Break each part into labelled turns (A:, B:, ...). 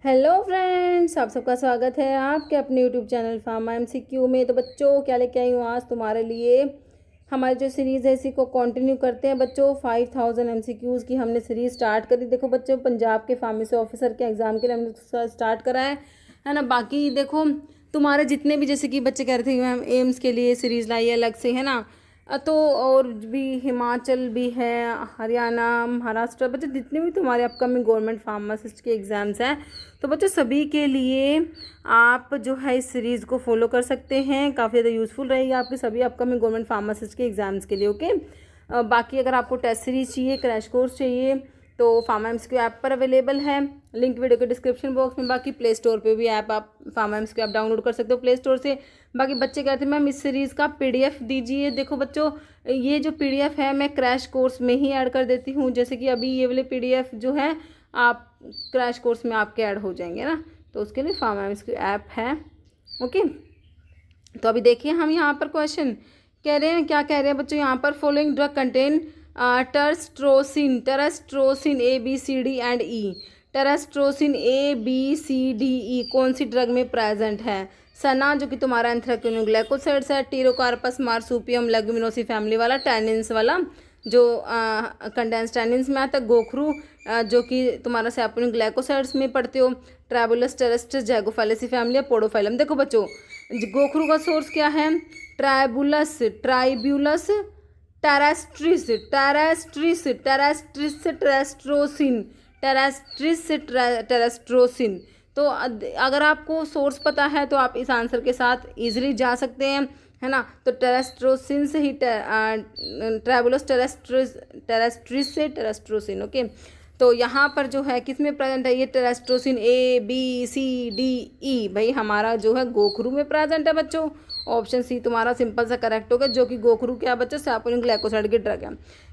A: Hello friends, आप सबका स्वागत है आपके अपने यूट्यूब चैनल फार्मा एमसीक्यू में। तो बच्चों क्या लेके आई हूँ आज तुम्हारे लिए। हमारी जो सीरीज़ है इसी को कंटिन्यू करते हैं बच्चों। 5000 एमसीक्यूज़ की हमने सीरीज़ स्टार्ट करी। देखो बच्चों, पंजाब के फार्मेसी ऑफिसर के एग्ज़ाम के लिए हमने स्टार्ट करा है ना। बाकी देखो तुम्हारे जितने भी, जैसे कि बच्चे कह रहे थे मैम एम्स के लिए सीरीज़ लाई है अलग से, है ना। तो और भी हिमाचल भी है, हरियाणा, महाराष्ट्र, बच्चे जितने भी तुम्हारे अपकमिंग गवर्नमेंट फार्मासिस्ट के एग्ज़ाम्स हैं, तो बच्चों सभी के लिए आप जो है इस सीरीज़ को फॉलो कर सकते हैं। काफ़ी ज़्यादा यूज़फुल रहेगी आपके सभी अपकमिंग गवर्नमेंट फार्मासिस्ट के एग्ज़ाम्स के लिए। ओके, बाकी अगर आपको टेस्ट सीरीज़ चाहिए, क्रैश कोर्स चाहिए, तो फार्मा एमसीक्यू ऐप पर अवेलेबल है, लिंक वीडियो के डिस्क्रिप्शन बॉक्स में। बाकी प्ले स्टोर पे भी ऐप आप फार्मा एमसीक्यू ऐप डाउनलोड कर सकते हो प्ले स्टोर से। बाकी बच्चे कहते हैं मैम इस सीरीज़ का पीडीएफ दीजिए। देखो बच्चों, ये जो पीडीएफ है मैं क्रैश कोर्स में ही ऐड कर देती हूँ। जैसे कि अभी ये वाले पीडीएफ जो है आप क्रैश कोर्स में आपके ऐड हो जाएंगे ना, तो उसके लिए फार्मा एमसीक्यू ऐप है। ओके, तो अभी देखिए हम यहाँ पर क्वेश्चन कह रहे हैं, क्या कह रहे हैं बच्चों यहाँ पर। फॉलोइंग ड्रग कंटेन टेरेस्ट्रोसिन A B C D and E. टेरेस्ट्रोसिन A B C D E कौन सी ड्रग में प्रेजेंट है। सना जो कि तुम्हारा एंथ्रेक्नोग्लाइकोसाइड्स है, टीरोकार्पस मार्सूपियम लेगुमिनोसी फैमिली वाला, टैनिन्स वाला जो कंडेंस टैनिन्स में आता है, गोखरू जो कि तुम्हारा सैपोनिन ग्लाइकोसाइड्स में पढ़ते हो, ट्राइबुलस टेरेस्ट्रिस जैगोफाइलेसी फैमिली या पोडोफाइलम। देखो बच्चों, गोखरू का सोर्स क्या है, ट्राइबुलस टेरेस्ट्रिस टेरेस्ट्रिस टेरेस्ट्रिस टेरेस्ट्रोसिन टेरेस्ट्रिस टेरेस्ट्रोसिन। तो अगर आपको सोर्स पता है तो आप इस आंसर के साथ इजीली जा सकते हैं, है ना। तो टेरेस्ट्रोसिन से ही ट्राइबुलस टेरेस्ट्रिस से टेरेस्ट्रोसिन। ओके, तो यहाँ पर जो है किस में प्रेजेंट है ये टेरेस्ट्रोसिन ए बी सी डी ई, भाई हमारा जो है गोखरू में प्रेजेंट है बच्चों। ऑप्शन सी तुम्हारा सिंपल सा करेक्ट होगा, जो कि गोखरू क्या बच्चों सैपोनिन ग्लाइकोसाइड की ड्रग है।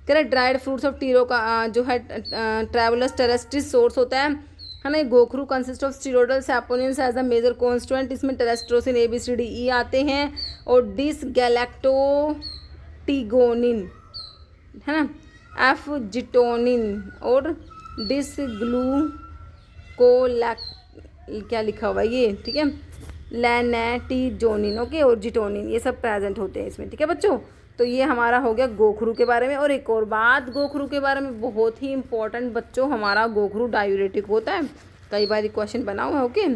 A: Correct. Dried fruits of T. Rowe का जो है ट्राइबुलस टेरेस्ट्रिस सोर्स होता है ना। Gokhru consist of steroidal saponins as a major constituent. इसमें terrestrosin A B C D ई आते हैं, और डिस गैलेक्टोटिगोनिन, है ना, एफ जिटोनिन और डिसग्लूकोलैक, क्या लिखा हुआ है ये, ठीक है, लैनेटिजोनिन, ओके, और जिटोनिन, ये सब प्रेजेंट होते हैं इसमें। ठीक है बच्चों, तो ये हमारा हो गया गोखरू के बारे में। और एक और बात गोखरू के बारे में बहुत ही इंपॉर्टेंट बच्चों, हमारा गोखरू डायूरेटिक होता है, कई बार क्वेश्चन बना हुआ है। Okay,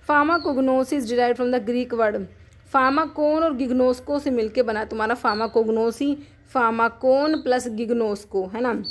A: pharmacognosy derived from the Greek word. Pharmakon और गिग्नोस्को से मिलके बना है तुम्हारा फार्माकोग्नोसी, फार्माकोन प्लस गिग्नोस्को, है ना।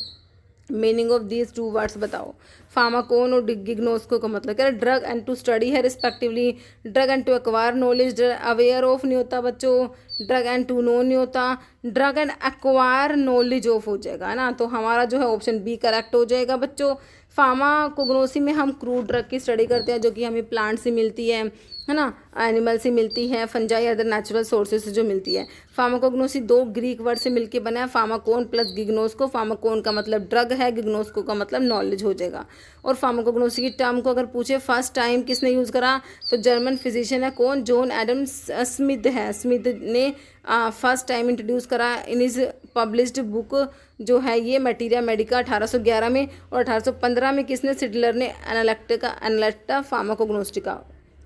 A: Meaning of these two words बताओ। फार्माकोन और गिग्नोस्को का मतलब क्या है, ड्रग एंड टू स्टडी है respectively. Drug and to acquire knowledge, aware of नहीं होता बच्चों, ड्रग एंड टू नो नहीं होता, drug and acquire knowledge of हो जाएगा, है ना। तो हमारा जो है ऑप्शन बी करेक्ट हो जाएगा बच्चों। फार्माकोग्नोसी में हम क्रूड ड्रग की स्टडी करते हैं, जो कि हमें प्लांट से मिलती है ना, एनिमल से मिलती है, फंजाई अदर नेचुरल सोर्सेज से जो मिलती है। फार्माकोग्नोसी दो ग्रीक वर्ड से मिलके बना है, फार्माकोन प्लस गिग्नोस्को। फार्माकोन का मतलब ड्रग है, गिग्नोस्को का मतलब नॉलेज हो जाएगा। और फार्माकोग्नोसी की टर्म को अगर पूछे फर्स्ट टाइम किसने यूज़ करा, तो जर्मन फिजिशियन है कौन, जॉन एडम स्मिथ है। स्मिथ ने फर्स्ट टाइम इंट्रोड्यूस करा इन इज पब्लिश्ड बुक जो है ये मटीरिया मेडिका 1811 में, और 1815 में किसने, सिडलर ने एनालेक्टा फार्माकोग्नोस्टिका।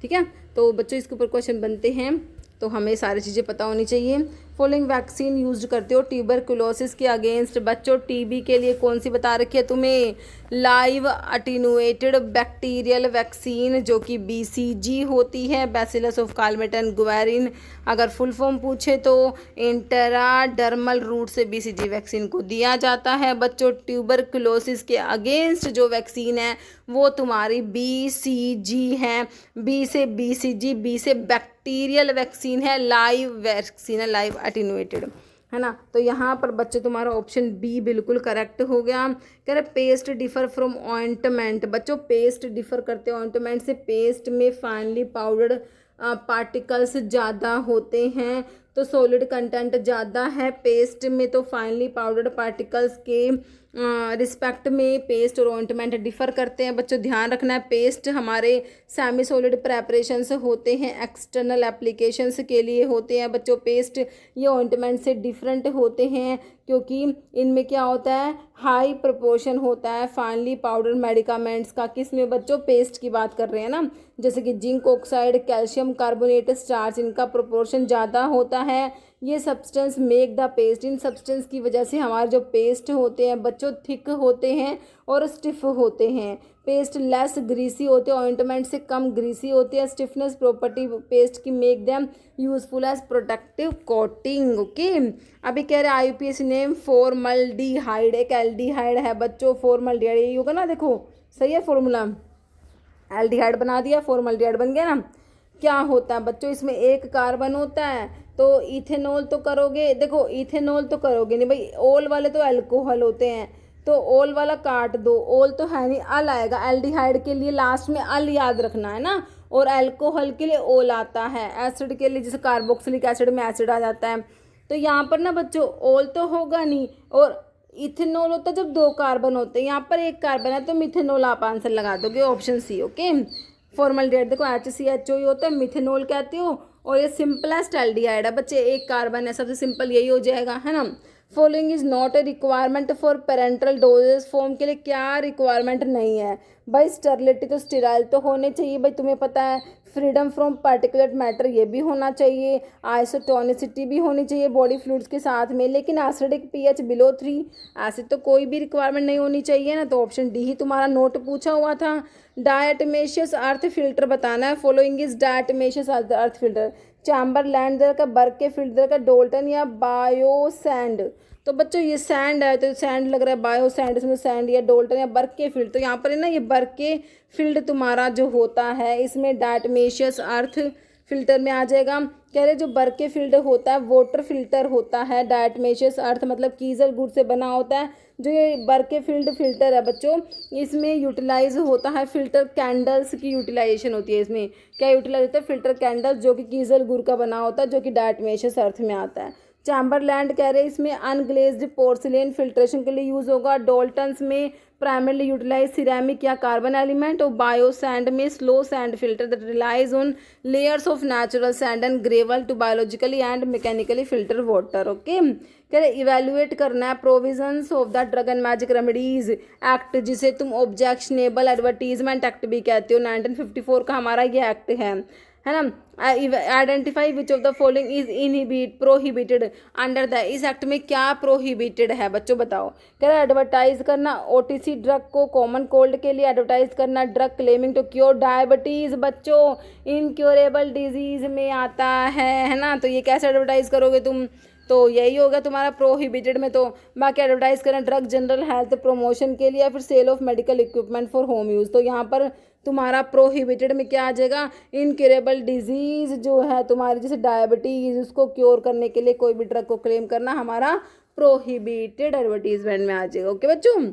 A: ठीक है, तो बच्चों इसके ऊपर क्वेश्चन बनते हैं, तो हमें सारी चीज़ें पता होनी चाहिए। फॉलोइंग वैक्सीन यूज करते हो ट्यूबरकुलोसिस के अगेंस्ट। बच्चों टीबी के लिए कौन सी बता रखी है तुम्हें, लाइव अटीनुएटेड बैक्टीरियल वैक्सीन, जो कि बीसीजी होती है, बैसिलस ऑफ कालमेटन गुएरिन। अगर फुल फॉर्म पूछे तो इंटराडर्मल रूट से बीसीजी वैक्सीन को दिया जाता है बच्चों। ट्यूबरकुलोसिस के अगेंस्ट जो वैक्सीन है वो तुम्हारी बीसीजी है, बी से बीसीजी, बी से बैक्टीरियल वैक्सीन है, लाइव वैक्सीन है, लाइव अटीनुएटेड, है ना। तो यहाँ पर बच्चे तुम्हारा ऑप्शन बी बिल्कुल करेक्ट हो गया। कह रहे पेस्ट डिफर फ्रॉम ऑइंटमेंट। बच्चों पेस्ट डिफर करते हैं ऑइंटमेंट से, पेस्ट में फाइनली पाउडर्ड पार्टिकल्स ज़्यादा होते हैं, तो सॉलिड कंटेंट ज़्यादा है पेस्ट में, तो फाइनली पाउडर्ड पार्टिकल्स के रिस्पेक्ट में पेस्ट और ऑइंटमेंट डिफ़र करते हैं। बच्चों ध्यान रखना है, पेस्ट हमारे सेमी सॉलिड प्रेपरेशंस होते हैं, एक्सटर्नल एप्लीकेशंस के लिए होते हैं बच्चों। पेस्ट ये ऑइंटमेंट से डिफरेंट होते हैं क्योंकि इनमें क्या होता है, हाई प्रोपोर्शन होता है फाइनली पाउडर मेडिकामेंट्स का। किस में बच्चों, पेस्ट की बात कर रहे हैं ना, जैसे कि zinc oxide, calcium carbonate, starch, इनका प्रोपोर्शन ज़्यादा होता है। ये substance make the paste, in substance की वजह से हमारे जो पेस्ट होते हैं बच्चों थिक होते हैं और स्टिफ होते हैं। पेस्ट लेस ग्रीसी होते हैं, ऑइंटमेंट से कम ग्रीसी होते हैं। स्टिफनेस प्रॉपर्टी पेस्ट की make them useful as protective coating. Okay, अभी कह रहे हैं IUPAC नेम फॉर्मल्डिहाइड, एक एल्डिहाइड है बच्चों, फॉर्मल्डिहाइड यही होगा ना, देखो सही है फॉर्मूला, एल्डिहाइड बना दिया, फॉर्मल्डिहाइड बन गया ना। क्या होता है बच्चों, इसमें एक कार्बन होता है, तो इथेनॉल तो करोगे, देखो इथेनॉल तो करोगे नहीं भाई, ओल वाले तो अल्कोहल होते हैं, तो ओल वाला काट दो, ओल तो है नहीं, अल आएगा। एल्डिहाइड के लिए लास्ट में अल याद रखना है ना, और अल्कोहल के लिए ओल आता है। एसिड के लिए जैसे कार्बोक्सिलिक एसिड में एसिड आ जाता है, तो यहाँ पर ना बच्चों ओल तो होगा नहीं, और इथेनॉल होता है जब 2 कार्बन होते हैं, यहाँ पर 1 कार्बन है, तो मिथेनॉल आप आंसर लगा दोगे, ऑप्शन सी। ओके, फॉर्मल्डिहाइड देखो HCHO ही होता है, मिथेनॉल कहते हो, और ये सिंपलेस्ट एल्डिहाइड है बच्चे, 1 कार्बन है, सबसे सिंपल यही हो जाएगा, है ना। Following is not a requirement for parental doses, form के लिए क्या रिक्वायरमेंट नहीं है भाई, स्टेरिलिटी तो स्टेराइल तो होने चाहिए भाई, तुम्हें पता है। फ्रीडम फ्रॉम पार्टिकुलेट मैटर ये भी होना चाहिए, आइसोटोनिसिटी भी होनी चाहिए बॉडी फ्लूइड्स के साथ में, लेकिन एसिडिक pH बिलो 3 ऐसे तो कोई भी रिक्वायरमेंट नहीं होनी चाहिए ना, तो ऑप्शन डी ही तुम्हारा नोट पूछा हुआ था। डायटमेशियस अर्थ फिल्टर बताना है, फॉलोइंग इज डायटमेशियस अर्थ फिल्टर, चैम्बरलैंड का, बर्के फिल्टर का, डोल्टन या बायो सैंड। तो बच्चों ये सैंड है, तो सैंड लग रहा है, बायो सैंड, इसमें सैंड या डोल्टन या बर्के फील्ड, तो यहाँ पर है ना ये बर्के फील्ड तुम्हारा जो होता है इसमें डायटमेशियस अर्थ फिल्टर में आ जाएगा। कह रहे जो बर्के फील्ड होता है वाटर फिल्टर होता है, डायटमेशियस अर्थ मतलब कीजल गुड़ से बना होता है। जो ये बर्के फील्ड फिल्टर है बच्चों, इसमें यूटिलाइज होता है फिल्टर कैंडल्स की यूटिलाइजेशन होती है। इसमें क्या यूटिलाइज होता है, फिल्टर कैंडल्स, जो कि कीजल गुड़ का बना होता है, जो कि डायटमेशियस अर्थ में आता है। चैम्बरलैंड कह रहे हैं इसमें अनग्लेज्ड पोर्सिलेन फिल्ट्रेशन के लिए यूज़ होगा। डोल्टन्स में प्राइमरली यूटिलाइज सिरेमिक या कार्बन एलिमेंट, और बायो सैंड में slow sand filter that relies on layers of natural sand and gravel to biologically and mechanically filter water. Okay, कह रहे इवेल्युएट करना है provisions of the drug and magic remedies act, जिसे तुम objectionable advertisement act भी कहते हो, 1954 का हमारा ये एक्ट है ना। Identify which of the following is prohibited under the, इस एक्ट में क्या प्रोहिबिटेड है बच्चों बताओ। कह रहा है एडवर्टाइज करना OTC ड्रग को कॉमन कोल्ड के लिए एडवर्टाइज करना, drug claiming to cure diabetes बच्चों इनक्योरेबल डिजीज में आता है ना, तो ये कैसे एडवर्टाइज करोगे तुम, तो यही होगा तुम्हारा प्रोहिबिटेड में। तो बाकी एडवर्टाइज करें ड्रग जनरल हेल्थ प्रमोशन के लिए, या फिर sale of medical equipment for home use, तो यहाँ पर तुम्हारा प्रोहिबिटेड में क्या आ जाएगा, इनक्योरेबल डिजीज़ जो है तुम्हारी जैसे डायबिटीज़, उसको क्योर करने के लिए कोई भी ड्रग को क्लेम करना हमारा प्रोहिबिटेड एडवर्टीजमेंट में आ जाएगा। ओके बच्चों,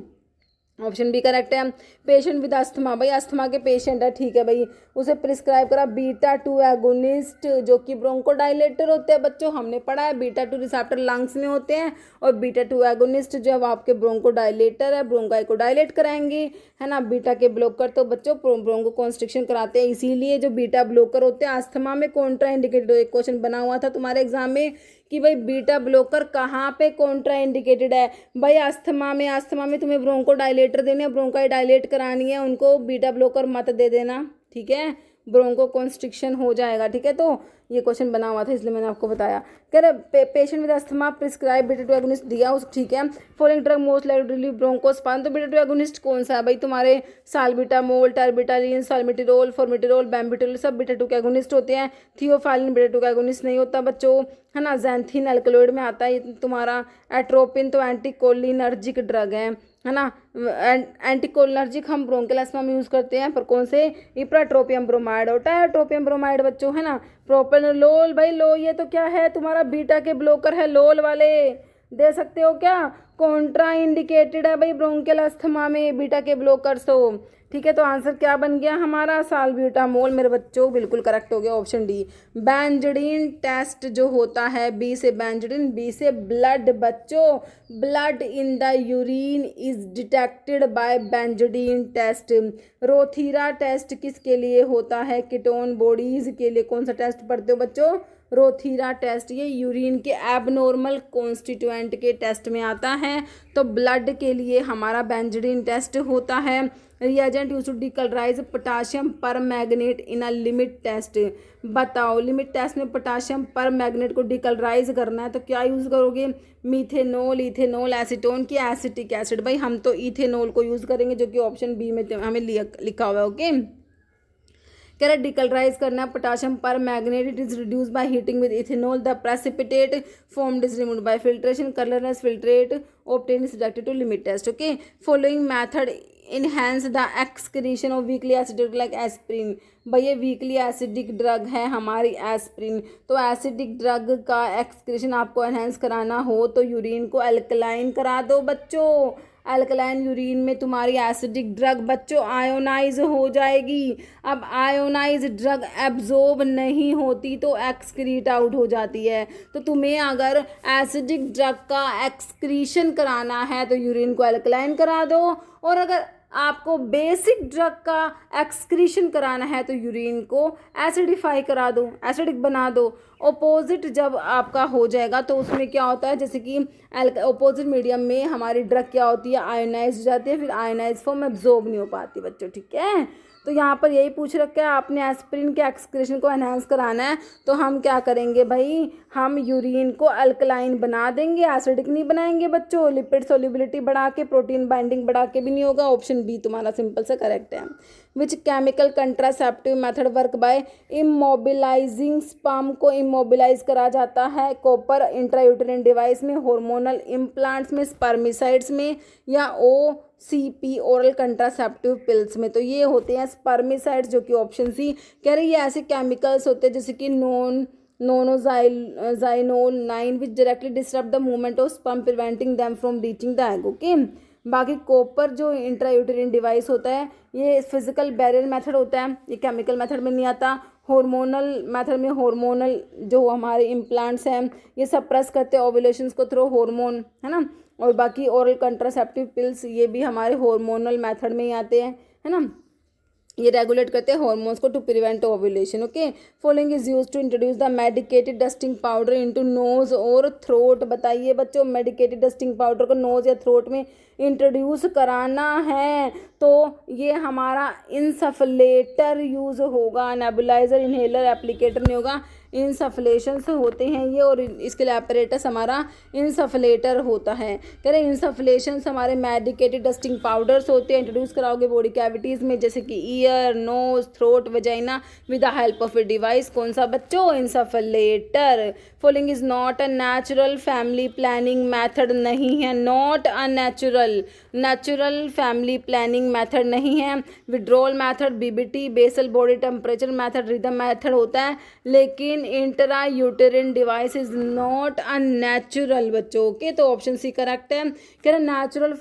A: ऑप्शन बी करेक्ट है। पेशेंट विद अस्थमा, भाई अस्थमा के पेशेंट है, ठीक है भाई, उसे प्रिस्क्राइब करा β2 एगोनिस्ट, जो कि ब्रोंकोडाइलेटर होते हैं बच्चों, हमने पढ़ा है β2 रिसेप्टर लंग्स में होते हैं, और β2 एगोनिस्ट जो है वो आपके ब्रोंकोडाइलेटर है, ब्रोंकाई को डायलेट कराएंगे, है ना। बीटा के ब्लोकर तो बच्चों ब्रोंको कॉन्स्ट्रिक्शन कराते हैं, इसीलिए जो बीटा ब्लोकर होते हैं अस्थमा में कॉन्ट्रा इंडिकेटेड, एक क्वेश्चन बना हुआ था तुम्हारे एग्जाम में कि भाई बीटा ब्लोकर कहाँ पे कॉन्ट्रा इंडिकेटेड है, भाई अस्थमा में तुम्हें ब्रोंको डायलेटर देने, ब्रोंकाई डायलेट करानी है, उनको बीटा ब्लोकर मत दे देना, ठीक है, ब्रोंको कॉन्स्ट्रिक्शन हो जाएगा, ठीक है। तो ये क्वेश्चन बना हुआ था इसलिए मैंने आपको बताया। कह रहे patient with asthma prescribe β2 agonist दिया उस, ठीक है। Following drug most likely relieve bronchospasm, तो β2 एगोनिस्ट कौन सा है भाई, तुम्हारे साल्बिटामोल, टर्बिटालिन, साल्मिटिरोल, फॉर्मिटिरोल, बेम्बिटोल, सब β2 के एगोनिस्ट होते हैं। थियोफाइलिन β2 का एगोनिस्ट नहीं होता बच्चों, है ना। ज़ैंथीन अल्कलॉइड में आता है तुम्हारा। एट्रोपिन तो एंटीकोलिनर्जिक ड्रग है ना। एंटीकोलिनर्जिक हम ब्रोंकियल अस्थमा में यूज़ करते हैं, पर कौन से, इप्राट्रोपियम ब्रोमाइड होता है, ट्रोपियम ब्रोमाइड बच्चों, है ना। प्रोपेनोलोल, भाई लो ये तो क्या है तुम्हारा बीटा के ब्लोकर है, लोल वाले दे सकते हो क्या, कॉन्ट्रा इंडिकेटेड है भाई ब्रोंकियल अस्थमा में बीटा के ब्लोकर, तो ठीक है, तो आंसर क्या बन गया हमारा, साल्ब्यूटामोल मेरे बच्चों, बिल्कुल करेक्ट हो गया ऑप्शन डी। बेंजोडिन टेस्ट जो होता है, बी से बेंजोडिन, बी से ब्लड बच्चों, blood in the urine is detected by benzidine test. Rothera test किसके लिए होता है, कीटोन बॉडीज के लिए। कौन सा टेस्ट पढ़ते हो बच्चों, रोथीरा टेस्ट, ये यूरिन के एबनॉर्मल कॉन्स्टिट्यूएंट के टेस्ट में आता है। तो ब्लड के लिए हमारा बेंजोडिन टेस्ट होता है। Reagent use to decolourise potassium permanganate in a limit test. बताओ, लिमिट टेस्ट में पोटाशियम पर मैग्नेट को डिकलराइज करना है तो क्या यूज़ करोगे, मीथेनॉल, इथेनॉल, एसीटोन की एसिटिक एसिड। भाई हम तो इथेनॉल को यूज़ करेंगे, जो कि ऑप्शन बी में हमें लिखा हुआ है। ओके, कह रहा डिकलराइज करना है potassium permanganate, it is reduce by heating with ethanol, the precipitate formed is removed by filtration, colourless filtrate obtain is subjected to limit test. Okay, following method enhance the excretion of weakly acidic like aspirin. भाई ये weakly acidic drug है हमारी aspirin, तो acidic drug का excretion आपको enhance कराना हो तो यूरिन को अल्कलाइन करा दो बच्चों। अल्कलाइन यूरिन में तुम्हारी एसिडिक ड्रग बच्चों आयोनाइज हो जाएगी। अब आयोनाइज ड्रग एब्जॉर्ब नहीं होती तो एक्सक्रीट आउट हो जाती है। तो तुम्हें अगर एसिडिक ड्रग का एक्सक्रीशन कराना है तो यूरिन को अल्कलाइन करा दो, और अगर आपको बेसिक ड्रग का एक्सक्रीशन कराना है तो यूरिन को एसिडिफाई करा दो, एसिडिक बना दो। ओपोजिट जब आपका हो जाएगा तो उसमें क्या होता है, जैसे कि ओपोजिट मीडियम में हमारी ड्रग क्या होती है, आयोनाइज हो जाती है, फिर आयोनाइज फॉर्म एब्जॉर्ब नहीं हो पाती बच्चों। ठीक है, तो यहाँ पर यही पूछ रखा है, आपने एस्पिरिन के एक्सक्रीशन को एनहांस कराना है तो हम क्या करेंगे भाई, हम यूरिन को अल्कलाइन बना देंगे, एसिडिक नहीं बनाएंगे बच्चों। लिपिड सोल्यूबिलिटी बढ़ा के, प्रोटीन बाइंडिंग बढ़ा के भी नहीं होगा। ऑप्शन बी तुम्हारा सिंपल से करेक्ट है। Which chemical contraceptive method work by immobilizing, sperm को इमोबिलाइज करा जाता है कॉपर इंट्रायूटेरिन डिवाइस में, हार्मोनल इम्प्लांट्स में, स्पर्मिसाइड्स में, या OCP ओरल कंट्रासेप्टिव पिल्स में। तो ये होते हैं स्पर्मिसाइड्स, जो कि ऑप्शन सी कह रही है। ऐसे केमिकल्स होते हैं जैसे कि नोनोजाइनोल 9 विच directly disturb the movement of sperm preventing them from reaching the egg. Okay, बाकी कॉपर जो इंट्रायूटेरिन डिवाइस होता है ये फिजिकल बैरियर मेथड होता है, ये केमिकल मेथड में नहीं आता। हार्मोनल मेथड में हार्मोनल जो हमारे इम्प्लांट्स हैं ये सप्रेस करते हैं ओव्यूलेशंस को थ्रू हार्मोन, है ना। और बाकी ओरल कंट्रासेप्टिव पिल्स ये भी हमारे हार्मोनल मेथड में ही आते हैं, है ना। ये रेगुलेट करते हैं हार्मोन्स को to prevent ovulation. Okay, following is use to introduce the medicated dusting powder into nose और थ्रोट। बताइए बच्चों, मेडिकेटेड डस्टिंग पाउडर को नोज या थ्रोट में इंट्रोड्यूस कराना है तो ये हमारा इंसफलेटर यूज होगा, नेबुलाइजर, इनहेलर, एप्लीकेटर नहीं होगा। इंसफलेशंस होते हैं ये, और इसके लिए apparatus हमारा इंसफलेटर होता है। कह रहे इंसफलेशंस हमारे मेडिकेटेड डस्टिंग पाउडर्स होते हैं, इंट्रोड्यूस कराओगे बॉडी कैविटीज़ में, जैसे कि ear, nose, throat, vagina with the help of a device. कौन सा बच्चों, insufflator. Following is not a natural family planning method, नहीं है, not a natural family planning method नहीं है। Withdrawal method, BBT, basal body temperature method, rhythm method होता है, लेकिन intra uterine device is not a natural बच्चों। Okay, तो option C correct है। कह रहे नेचुरल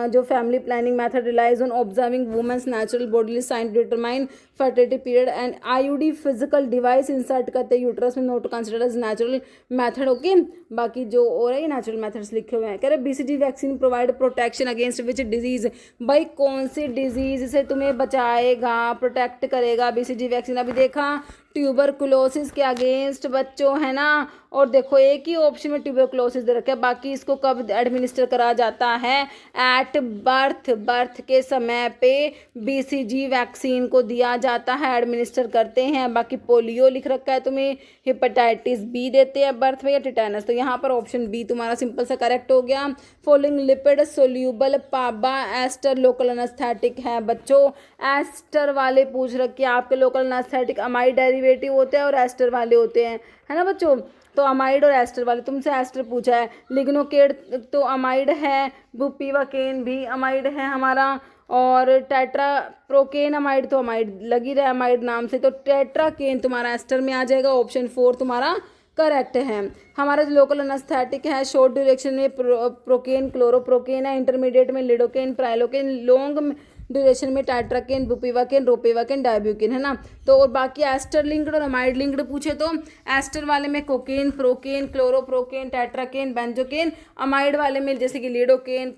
A: जो family planning method relies on observing womens natural bodily sign to determine fertility period and IUD physical device insert करते हैं uterus में, not considered as natural method. Okay, बाकी जो और है नेचुरल मैथड्स लिखे हुए हैं। कह रहे BCG vaccine provide protection against which disease. भाई कौन सी डिजीज से तुम्हें बचाएगा, प्रोटेक्ट करेगा BCG वैक्सीन। अभी देखा ट्यूबरकुलोसिस के अगेंस्ट बच्चों, है ना। और देखो एक ही ऑप्शन में ट्यूबरकुलोसिस दे रखा है, बाकी इसको कब एडमिनिस्टर करा जाता है, एट बर्थ के समय पे BCG वैक्सीन को दिया जाता है, एडमिनिस्टर करते हैं। बाकी पोलियो लिख रखा है तुम्हें, हेपेटाइटिस B देते हैं बर्थ में, या टिटेनस। तो यहाँ पर ऑप्शन बी तुम्हारा सिंपल सा करेक्ट हो गया। Following lipid soluble PABA ester local anaesthetic है बच्चों। एस्टर वाले पूछ रखे आपके, लोकल एनेस्थेटिक अमाइड डेरिवेटिव होते हैं और एस्टर वाले होते हैं, है ना बच्चों। तो अमाइड और एस्टर वाले, तुमसे एस्टर पूछा है, लिग्नोकेड तो अमाइड है, बुपीवाकेन भी अमाइड है हमारा, और टेट्राप्रोकेन अमाइड तो अमाइड लगी रहा अमाइड नाम से, तो टेट्राकेन तुम्हारा एस्टर में आ जाएगा। ऑप्शन 4 तुम्हारा करेक्ट है। हमारा जो लोकल एनेस्थेटिक है शॉर्ट ड्यूरेक्शन में प्रोकेन क्लोरोप्रोकेन है, इंटरमीडिएट में लिडोकेन प्राइलोकेन, लॉन्ग ड्यूरेशन में टाइट्राकेन, बुपिवाकेन, रोपिवाकेन, डाइब्यूकेन, है ना। तो और बाकी एस्टर लिंक्ड और अमाइड लिंक्ड पूछे तो एस्टर वाले में cocaine, procaine, क्लोरोप्रोकेन, tetracaine, benzocaine, amide वाले में जैसे कि लिडोकेन,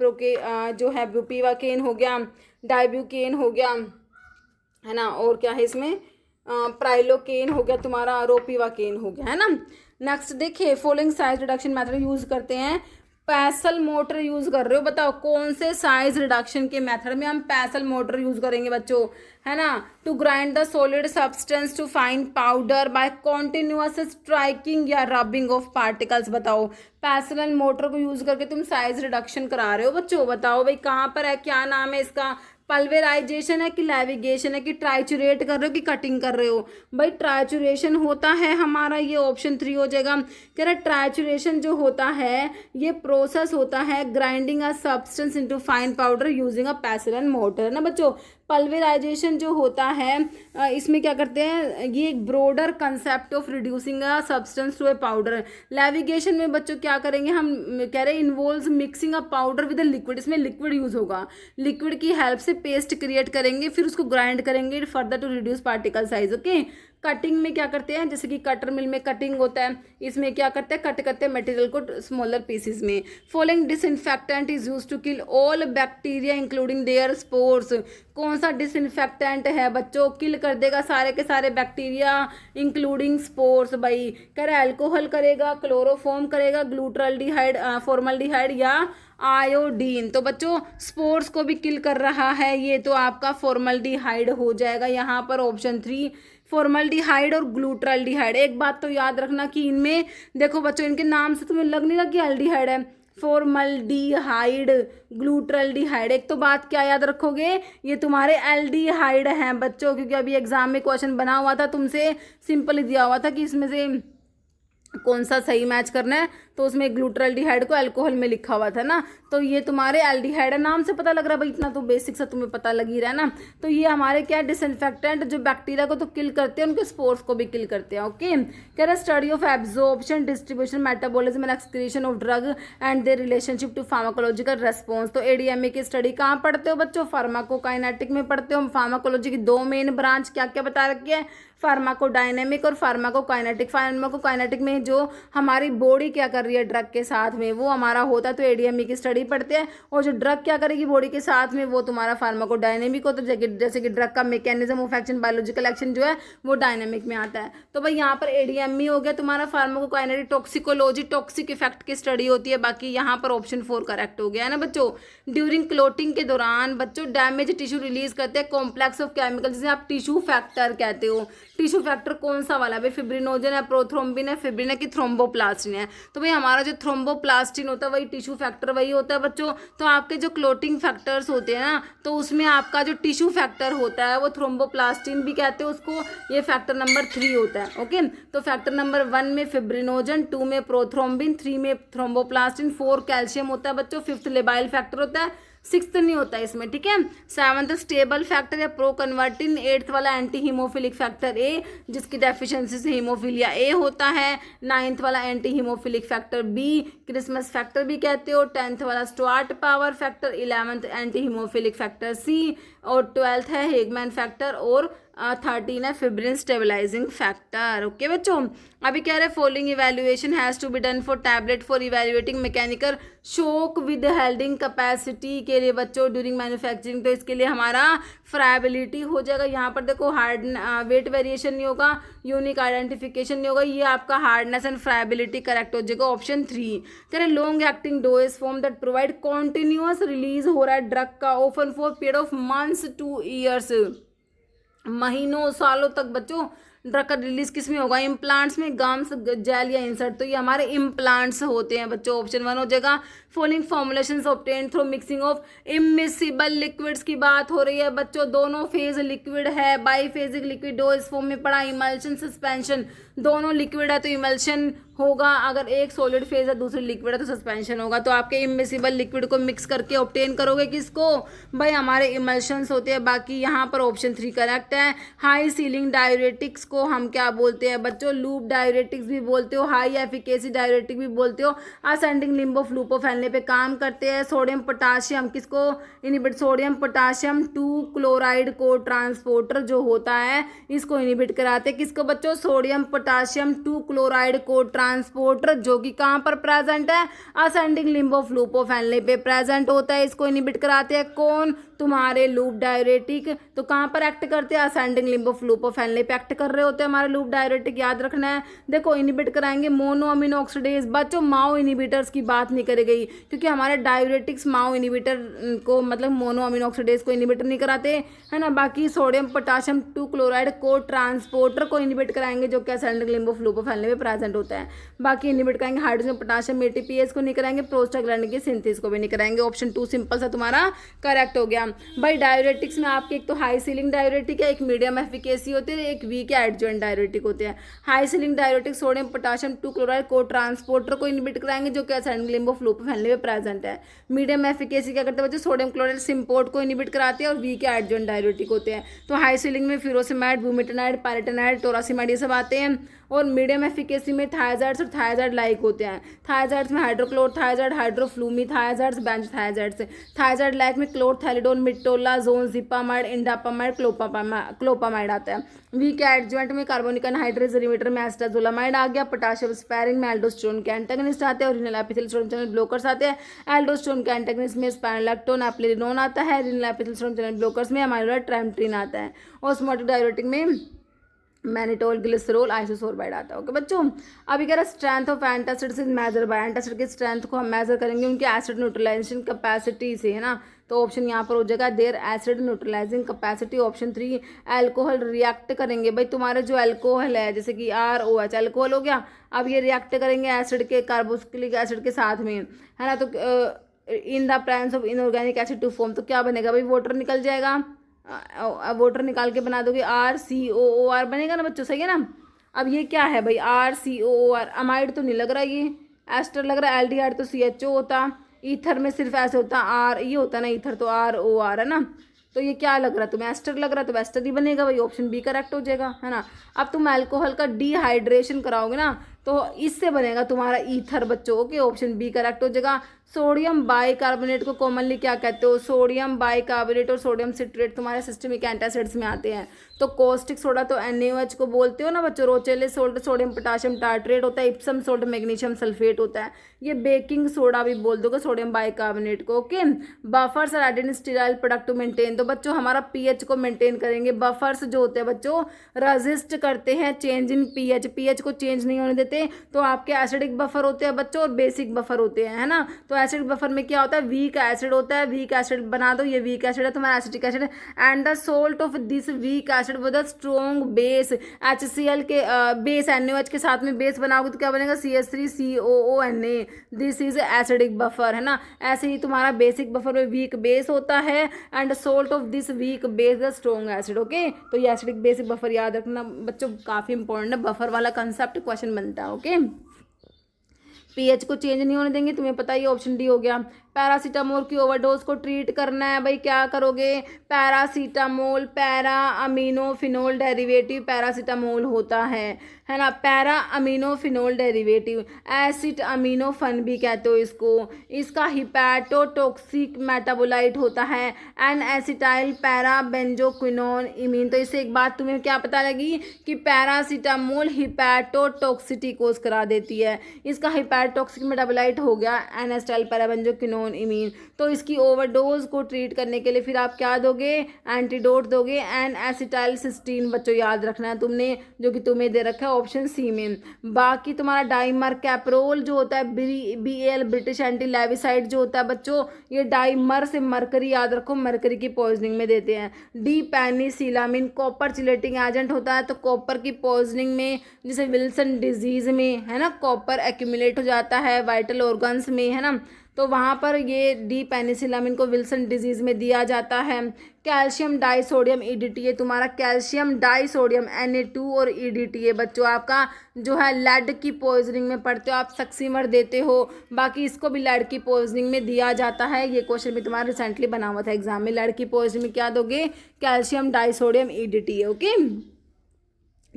A: जो है बुपिवाकेन हो गया, डाइब्यूकेन हो गया, है ना, और क्या है इसमें प्राइलोकेन हो गया तुम्हारा, रोपिवाकेन हो गया, है ना। नेक्स्ट देखिए, following size reduction method use करते हैं। पैसल मोटर यूज कर रहे हो, बताओ कौन से साइज रिडक्शन के मेथड में हम पैसल मोटर यूज करेंगे बच्चों, है ना। To grind the solid substance to fine powder by continuous striking या रबिंग ऑफ पार्टिकल्स। बताओ पैसल मोटर को यूज करके तुम साइज रिडक्शन करा रहे हो बच्चों, बताओ भाई कहाँ पर है, क्या नाम है इसका, पल्वेराइजेशन है कि लैविगेशन है कि ट्राइचुरेट कर रहे हो कि कटिंग कर रहे हो। भाई ट्राइचुरेशन होता है हमारा, ये ऑप्शन 3 हो जाएगा। कह रहा ट्राइचुरेशन जो होता है ये प्रोसेस होता है grinding a substance into fine powder using a पैसल एंड मोटर, है ना बच्चों। पल्वेराइजेशन जो होता है इसमें क्या करते हैं, ये एक broader concept of reducing a substance to a powder. Levigation में बच्चों क्या करेंगे हम, कह रहे हैं involves mixing a powder with a liquid, इसमें लिक्विड यूज होगा, लिक्विड की हेल्प से पेस्ट क्रिएट करेंगे, फिर उसको ग्राइंड करेंगे further to reduce particle size. Okay, cutting में क्या करते हैं, जैसे कि कटर मिल में कटिंग होता है, इसमें क्या करते हैं, कट करते हैं मटेरियल को स्मॉलर पीसेस में। Following disinfectant is used to kill all bacteria including their spores. कौन सा डिसइंफेक्टेंट है बच्चों, किल कर देगा सारे के सारे बैक्टीरिया इंक्लूडिंग स्पोर्स। भाई कह रहा है अल्कोहल करेगा, क्लोरोफॉर्म करेगा, ग्लूटरल्डिहाइड, फॉर्मल्डिहाइड या आयोडीन। तो बच्चों स्पोर्स को भी किल कर रहा है, ये तो आपका फॉर्मल्डिहाइड हो जाएगा यहाँ पर ऑप्शन 3, फॉर्मल्डिहाइड और ग्लूटरल्डिहाइड। एक बात तो याद रखना कि इनमें देखो बच्चों, इनके नाम से तुम्हें लग नहीं रहा कि एल्डिहाइड है, फॉर्मल्डिहाइड, ग्लूटरल्डिहाइड। एक तो बात क्या याद रखोगे, ये तुम्हारे एल्डिहाइड हैं बच्चों, क्योंकि अभी एग्जाम में क्वेश्चन बना हुआ था, तुमसे सिंपल दिया हुआ था कि इसमें से कौन सा सही मैच करना है, तो उसमें ग्लूटरल्डिहाइड को अल्कोहल में लिखा हुआ था ना, तो ये तुम्हारे एल्डिहाइड है, नाम से पता लग रहा है भाई, इतना तो बेसिक सा तुम्हें पता लग ही रहा है ना। तो ये हमारे क्या डिसइंफेक्टेंट जो बैक्टीरिया को तो किल करते हैं, उनके स्पोर्स को भी किल करते हैं। ओके, कह रहा study of absorption, distribution, metabolism and excretion of drug and their relationship to pharmacological response. तो एडीएमए की स्टडी कहाँ पढ़ते हो बच्चों, फार्माकोकाइनेटिक में पढ़ते हो। फार्माकोलॉजी की 2 मेन ब्रांच क्या क्या बता रखी है, फार्माकोडायनेमिक और फार्माकोकाइनेटिक। फार्माकोकाइनेटिक में जो हमारी बॉडी क्या कर रही है ड्रग के साथ में, वो हमारा होता है, तो एडीएमई की स्टडी पढ़ते हैं। और जो ड्रग क्या करेगी बॉडी के साथ में, वो तुम्हारा फार्माकोडायनेमिक होता है, जैसे कि ड्रग का mechanism of action, biological action जो है वो डायनेमिक में आता है। तो भाई यहाँ पर एडीएमई हो गया तुम्हारा फार्माकोकाइनेटिक। टॉक्सिकोलॉजी टॉक्सिक इफेक्ट की स्टडी होती है, बाकी यहाँ पर ऑप्शन 4 करेक्ट हो गया है ना बच्चों। ड्यूरिंग क्लोटिंग के दौरान बच्चों डैमेज टिश्यू रिलीज करते हैं कॉम्प्लेक्स ऑफ केमिकल, जिसे आप टिश्यू फैक्टर कहते हो। टिश्यू फैक्टर कौन सा वाला भाई, फिब्रिनोजन है, प्रोथ्रोम्बिन है, फिब्रिन है कि थ्रोम्बोप्लास्टिन है। तो भाई हमारा जो थ्रोम्बोप्लास्टिन होता है वही टिश्यू फैक्टर वही होता है बच्चों। तो आपके जो क्लोटिंग फैक्टर्स होते हैं ना, तो उसमें आपका जो टिश्यू फैक्टर होता है वो थ्रोम्बोप्लास्टिन भी कहते हैं उसको, ये फैक्टर नंबर 3 होता है। ओके, तो फैक्टर नंबर 1 में फिब्रिनोजन, 2 में प्रोथ्रोम्बिन, 3 में थ्रोम्बोप्लास्टिन, 4 कैल्शियम होता है बच्चों, 5th लेबाइल फैक्टर होता है, 6th नहीं होता इसमें, ठीक है। 7th स्टेबल फैक्टर या प्रो कन्वर्टिन, 8th वाला एंटी हीमोफिलिक फैक्टर ए, जिसकी डेफिशिएंसी से हीमोफिलिया ए होता है। 9th वाला anti haemophilic factor B, Christmas factor भी कहते हो। 10th वाला Stuart power factor, 11th anti haemophilic factor C, और 12th है हेगमैन फैक्टर, और 13 है फिब्रिन स्टेबलाइजिंग फैक्टर। ओके बच्चों, अभी कह रहे following evaluation has to be done for tablet for evaluating mechanical shock with holding capacity के लिए बच्चों ड्यूरिंग मैन्युफैक्चरिंग। तो इसके लिए हमारा फ्राइबिलिटी हो जाएगा। यहाँ पर देखो हार्ड वेट वेरिएशन नहीं होगा, यूनिक आइडेंटिफिकेशन नहीं होगा, ये आपका हार्डनेस एंड फ्राइबिलिटी करेक्ट हो जाएगा ऑप्शन 3। कह रहे long acting dose form that provide continuous release हो रहा है ड्रग का, often for period of months two years, महीनों सालों तक बच्चों ड्रग का रिलीज किस में होगा, इम्प्लांट्स में, गम्स, जेल या इंसर्ट। तो ये हमारे इम्प्लांट्स होते हैं बच्चों, ऑप्शन 1 हो जाएगा। Following formulations obtained through mixing of immiscible liquids की बात हो रही है बच्चों, दोनों फेज लिक्विड है, बाईफेजिक लिक्विड डो इस फॉर्म में पड़ा, इमल्शन सस्पेंशन, दोनों लिक्विड है तो इमल्शन होगा, अगर एक सॉलिड फेज है दूसरी लिक्विड है तो सस्पेंशन होगा। तो आपके इमिसिबल लिक्विड को मिक्स करके ऑब्टेन करोगे किसको, भाई हमारे इमल्शंस होते हैं। बाकी यहाँ पर ऑप्शन 3 करेक्ट है। हाई सीलिंग डायूरेटिक्स को हम क्या बोलते हैं बच्चों, लूप डायूरेटिक्स भी बोलते हो, हाई एफिकेसी डायूरेटिक भी बोलते हो। असेंडिंग लिम्ब ऑफ लूप फैलने पे काम करते हैं। सोडियम पोटाशियम किसको इनिबिट, सोडियम पोटाशियम 2 क्लोराइड को ट्रांसपोर्टर जो होता है इसको इनिबिट कराते हैं। किसको बच्चों, सोडियम पोटाशियम 2 क्लोराइड को ट्रांसपोर्टर, जो कि कहाँ पर प्रेजेंट है, असेंडिंग लिम्ब ऑफ लूप फैलने पे प्रेजेंट होता है, इसको इनिबिट कराते हैं। कौन, तुम्हारे लूप डायूरेटिक। तो कहाँ पर एक्ट करते हैं, असेंडिंग लिम्ब ऑफ लूप फैलने पे एक्ट कर रहे होते हैं हमारे लूप डायूरेटिक, याद रखना है। देखो इनिबिट कराएंगे मोनो अमीनो ऑक्सीडेज, बच्चों माओ इनिबिटर्स की बात नहीं करी गई क्योंकि हमारे डायूरेटिक्स माओ इनिबिटर को मतलब मोनो अमीनो ऑक्सीडेज को इनिबिट नहीं कराते है ना। बाकी सोडियम पोटाशियम 2 क्लोराइड को ट्रांसपोर्टर को इनिबिट कराएंगे जो कि असेंडिंग लिम्ब ऑफ लूप फैलने में प्रेजेंट होता है। बाकी इनिबिट कराएंगे हाइड्रोजन पोटाशियम एटीपीएस को नहीं कराएंगे, प्रोस्टाग्लैंडिन की सिंथेसिस को भी नहीं कराएंगे। ऑप्शन 2 सिंपल सा तुम्हारा करेक्ट हो गया भाई। डायूरेटिक्स में आपके एक तो हाई सीलिंग डायूरेटिक है, एक मीडियम एफिकेसी होती है, एक वीक एडजॉइंट डायूरेटिक होते हैं। High ceiling diuretic sodium potassium 2 chloride को ट्रांसपोर्टर को इनिबिट कराएंगे जो कि असेंडिंग लिम्ब ऑफ लूप फैलने में प्रेजेंट है। मीडियम एफिकेसी क्या करते हैं बच्चों, सोडियम क्लोराइड सिम्पोर्ट को इनिबिट कराते हैं और वीक एडजॉइंट डायूरेटिक होते हैं। तो हाई सीलिंग में फ्यूरोसिमाइड, ब्यूमेटानाइड, पायरेटानाइड, टोरासिमाइड ये सब आते हैं। और मीडियम एफिकेसी में थायजाइड्स और थायजाइड लाइक होते हैं। थायजाइड्स में हाइड्रोक्लोर थायजाइड, हाइड्रोफ्लूमी थायजाइड्स, बेंज थायजाइड्स। थायजाइड लाइक में क्लोरथैलिडोन, मिटोलाजोन, जिपामाइड, इंडापामाइड, क्लोपामाइड आता है। वीक एडजॉइंट में कार्बोनिक अनहाइड्रेज रिमीटर में एस्टाजोलामाइड आ गया। पोटाशियम स्पैरिंग में एल्डोस्टेरोन के एंटागनिस्ट आते हैं और रीनल एपिथेलियल चैनल ब्लॉकर्स आते हैं। एल्डोस्टेरोन के एंटागनिस्ट में स्पाइरोलैक्टोन, एप्लेरिनोन आता है। रीनल एपिथेलियल चैनल ब्लॉकर्स में अमाइलोइड ट्राइमेट्रिन आता है। ऑस्मोटिक डायूरेटिक में मैनिटोल, ग्लिसरॉल, आइसोसोर्बाइड आता है। ओके बच्चों, अभी कह रहा strength of antacids is measure by, antacid की स्ट्रेंथ को हम मेजर करेंगे उनकी एसिड न्यूट्रलाइजेशन कैपेसिटी से, है ना। तो ऑप्शन यहाँ पर हो जाएगा their acid neutralising capacity. Option 3 alcohol react करेंगे भाई, तुम्हारे जो अल्कोहल है जैसे कि ROH अल्कोहल हो गया, अब ये रिएक्ट करेंगे एसिड के कार्बोक्सिलिक एसिड के साथ में, है ना। तो in the presence of inorganic acid to form, तो क्या बनेगा भाई, वाटर निकल जाएगा। वाटर निकाल के बना दोगे RCOOR बनेगा ना बच्चों, सही है ना। अब ये क्या है भाई, RCOOR, अमाइड तो नहीं लग रहा, ये एस्टर लग रहा है, एल्डिहाइड तो CHO होता, ईथर में सिर्फ ऐसे होता R, ये होता ना ईथर, तो ROR है ना। तो ये क्या लग रहा है तुम्हें, एस्टर लग रहा है, तो एस्टर ही बनेगा भाई, ऑप्शन बी करेक्ट हो जाएगा, है ना। अब तुम अल्कोहल का डिहाइड्रेशन कराओगे ना तो इससे बनेगा तुम्हारा ईथर बच्चों, ओके, ऑप्शन बी करेक्ट हो जाएगा। सोडियम बाइकार्बोनेट को कॉमनली क्या कहते हो, सोडियम बाइकार्बोनेट और सोडियम सिट्रेट तुम्हारे सिस्टमिक एंटासिड्स में आते हैं। तो कॉस्टिक सोडा तो NaOH को बोलते हो ना बच्चों। रोचेले सोल्ट सोडियम पोटाशियम टार्ट्रेट होता है। इप्सम सोल्ट मैग्नीशियम सल्फेट होता है। ये बेकिंग सोडा भी बोल दोगे सोडियम बाइकार्बोनेट को, ओके। बफर्स और added sterile product to maintain, तो बच्चों हमारा pH को मेंटेन करेंगे। बफर्स जो होते हैं बच्चों रेजिस्ट करते हैं चेंज इन pH को चेंज नहीं होने देते। तो आपके एसिडिक बफर होते हैं बच्चों और बेसिक बफर होते हैं, है ना। तो एसिडिक बफर में क्या होता है, वीक एसिड होता है। वीक एसिड बना दो, ये वीक एसिड है तुम्हारा acetic acid, and the salt of this weak acid with a strong base HCl के बेस NaOH के साथ में बेस बनाओगे तो क्या बनेगा, CH3COONA, this is acidic buffer, है ना। ऐसे ही तुम्हारा बेसिक बफर में वीक बेस होता है and salt of this weak base the strong acid, okay. तो ये एसिडिक बेसिक बफर याद रखना बच्चों, काफी इंपॉर्टेंट है, बफर वाला कंसेप्ट क्वेश्चन बनता है, ओके। pH को चेंज नहीं होने देंगे, तुम्हें पता ही, ऑप्शन डी हो गया। पैरासीटामोल की ओवरडोज को ट्रीट करना है भाई, क्या करोगे, paracetamol para amino phenol derivative paracetamol होता है ना। Para amino phenol derivative, acetaminophen भी कहते हो इसको। इसका हिपैटोटॉक्सिक मेटाबोलाइट होता है N acetyl para benzoquinone imine. तो इससे एक बात तुम्हें क्या पता लगी कि पैरासीटामोल हिपैटोटॉक्सिटी कोज करा देती है। इसका हिपैटोटॉक्सिक मेटाबोलाइट हो गया N acetyl para benzoquinone imine. तो इसकी ओवरडोज को ट्रीट करने के लिए फिर आप क्या दोगे, एंटीडोट दोगे, एन एसिटाइल सिस्टीन बच्चों याद रखना है तुमने, जो कि तुम्हें दे रखा है ऑप्शन सी में। बाकी तुम्हारा डाइमर कैप्रोल जो होता है, BAL ब्रिटिश एंटी लेविसाइड जो होता है बच्चों, ये डाइमर से मरकरी याद रखो, मरकरी की पॉइजनिंग में देते हैं। डी पेनिसिलामिन कॉपर चिलेटिंग एजेंट होता है, तो कॉपर की पॉइजनिंग में जैसे विल्सन डिजीज में, है ना, कॉपर एक्यूमुलेट हो जाता है वाइटल ऑर्गन्स में, है ना। तो वहाँ पर ये डी पेनिसिलामिन को विल्सन डिजीज़ में दिया जाता है। कैल्शियम डाइसोडियम EDTA तुम्हारा कैल्शियम डाइसोडियम Na2 और EDTA बच्चों आपका जो है लेड की पॉइजनिंग में पढ़ते हो आप, सक्सीमर देते हो। बाकी इसको भी लेड की पॉइजनिंग में दिया जाता है। ये क्वेश्चन भी तुम्हारा रिसेंटली बना हुआ था एग्जाम में, लेड की पॉइजनिंग में क्या दोगे, कैल्शियम डाइसोडियम EDTA, ओके।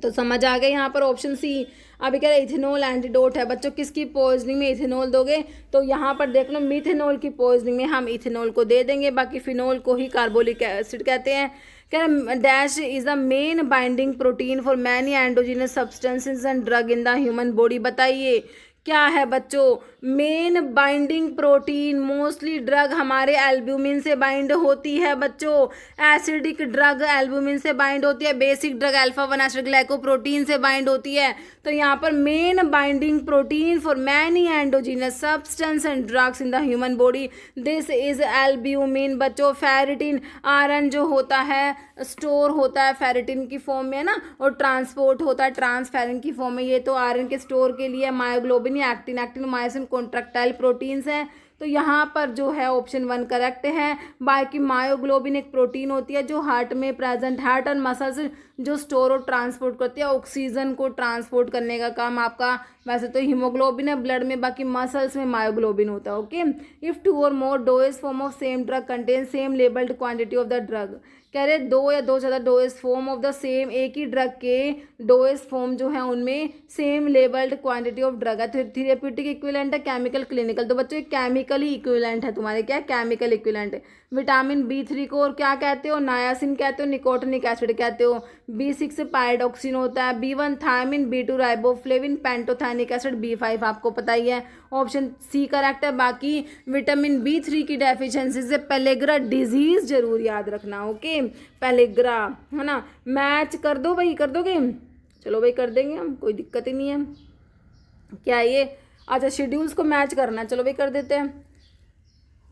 A: तो समझ आ गया यहाँ पर ऑप्शन सी। अभी कह रहे इथेनॉल एंटीडोट है बच्चों, किसकी पॉइजनिंग में इथेनॉल दोगे, तो यहाँ पर देख लो मिथेनॉल की पॉइजनिंग में हम इथेनॉल को दे देंगे, बाकी फिनॉल को ही कार्बोलिक एसिड कहते हैं। कह रहे dash is the main binding protein for many endogenous substances and drug in the human body. बताइए क्या है बच्चों, main binding protein, mostly drug हमारे एल्ब्यूमिन से बाइंड होती है बच्चों, एसिडिक ड्रग एल्ब्यूमिन से बाइंड होती है, बेसिक ड्रग अल्फा 1 एसिडग्लाइकोप्रोटीन से बाइंड होती है। तो यहाँ पर main binding protein for many endogenous substance and drugs in the human body, this is albumin बच्चों। फेरिटिन आयरन जो होता है स्टोर होता है फेरिटिन की फॉर्म में ना, और ट्रांसपोर्ट होता है ट्रांसफेरिन की फॉर्म में, ये तो आयरन के स्टोर के लिए मायोग्लोबिन या actin, actin myosin contractile proteins हैं। तो यहाँ पर जो है ऑप्शन 1 करेक्ट है। बाकी मायोग्लोबिन एक प्रोटीन होती है जो हार्ट में प्रेजेंट, हार्ट एंड मसल्स जो स्टोर और ट्रांसपोर्ट करती है, ऑक्सीजन को ट्रांसपोर्ट करने का काम आपका, वैसे तो हीमोग्लोबिन है ब्लड में, बाकी मसल्स में मायोग्लोबिन होता है। Okay, if 2 or more dose form of same drug contain same labelled quantity of the drug, कह रहे 2 या 2 से ज़्यादा dose form of the same, एक ही ड्रग के डोज फॉर्म जो है उनमें same labelled quantity of drug है। थेरेप्यूटिक इक्विवेलेंट है, केमिकल क्लिनिकल, तो बच्चों केमिकल ही इक्विवेलेंट है तुम्हारे, क्या केमिकल इक्विवेलेंट। विटामिन B3 को और क्या कहते हो, नायासिन कहते हो, निकोटिनिक एसिड कहते हो। B6 पायरोक्सिन होता है, B1 thiamine, B2 riboflavin, पेंटोथैनिक acid, B5 आपको पता ही है, ऑप्शन सी करेक्ट है। बाकी विटामिन B3 की डेफिशिएंसी से पेलेग्रा डिजीज जरूर याद रखना। ओके, पेलेग्रा है ना। मैच कर दो भाई, कर दोगे, चलो भाई कर देंगे हम, कोई दिक्कत ही नहीं है। क्या है ये, अच्छा शेड्यूल्स को मैच करना, चलो भाई कर देते हैं।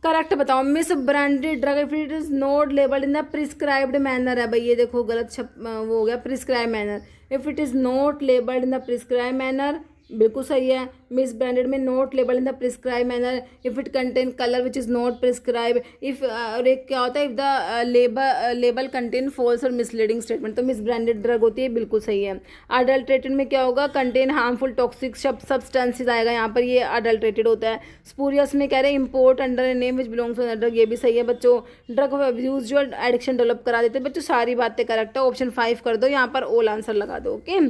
A: करेक्ट बताओ, misbranded drug if it is not labelled in the prescribed manner है भाई, ये देखो गलत वो हो गया, prescribe manner, if it is not labelled in the prescribe manner बिल्कुल सही है। मिस ब्रांडेड में not label in the prescribe manner, if it contain colour which is not prescribe, if और एक क्या होता है, if the label contain false और मिसलीडिंग स्टेटमेंट, तो मिस ब्रांडेड ड्रग होती है, बिल्कुल सही है। अडल्ट्रेटेड में क्या होगा, कंटेन हार्मफुल टॉक्सिक सब्सटेंसेज आएगा यहाँ पर, ये अडल्ट्रेटेड होता है। स्पूरियस में कह रहे हैं import under a name which belongs to drug, ये भी सही है बच्चों। ड्रग ऑफ अब्यूज जो एडिक्शन डेवलप करा देते हैं बच्चों, सारी बातें करेक्ट है, ऑप्शन 5 कर दो, यहाँ पर ऑल आंसर लगा दो। ओके,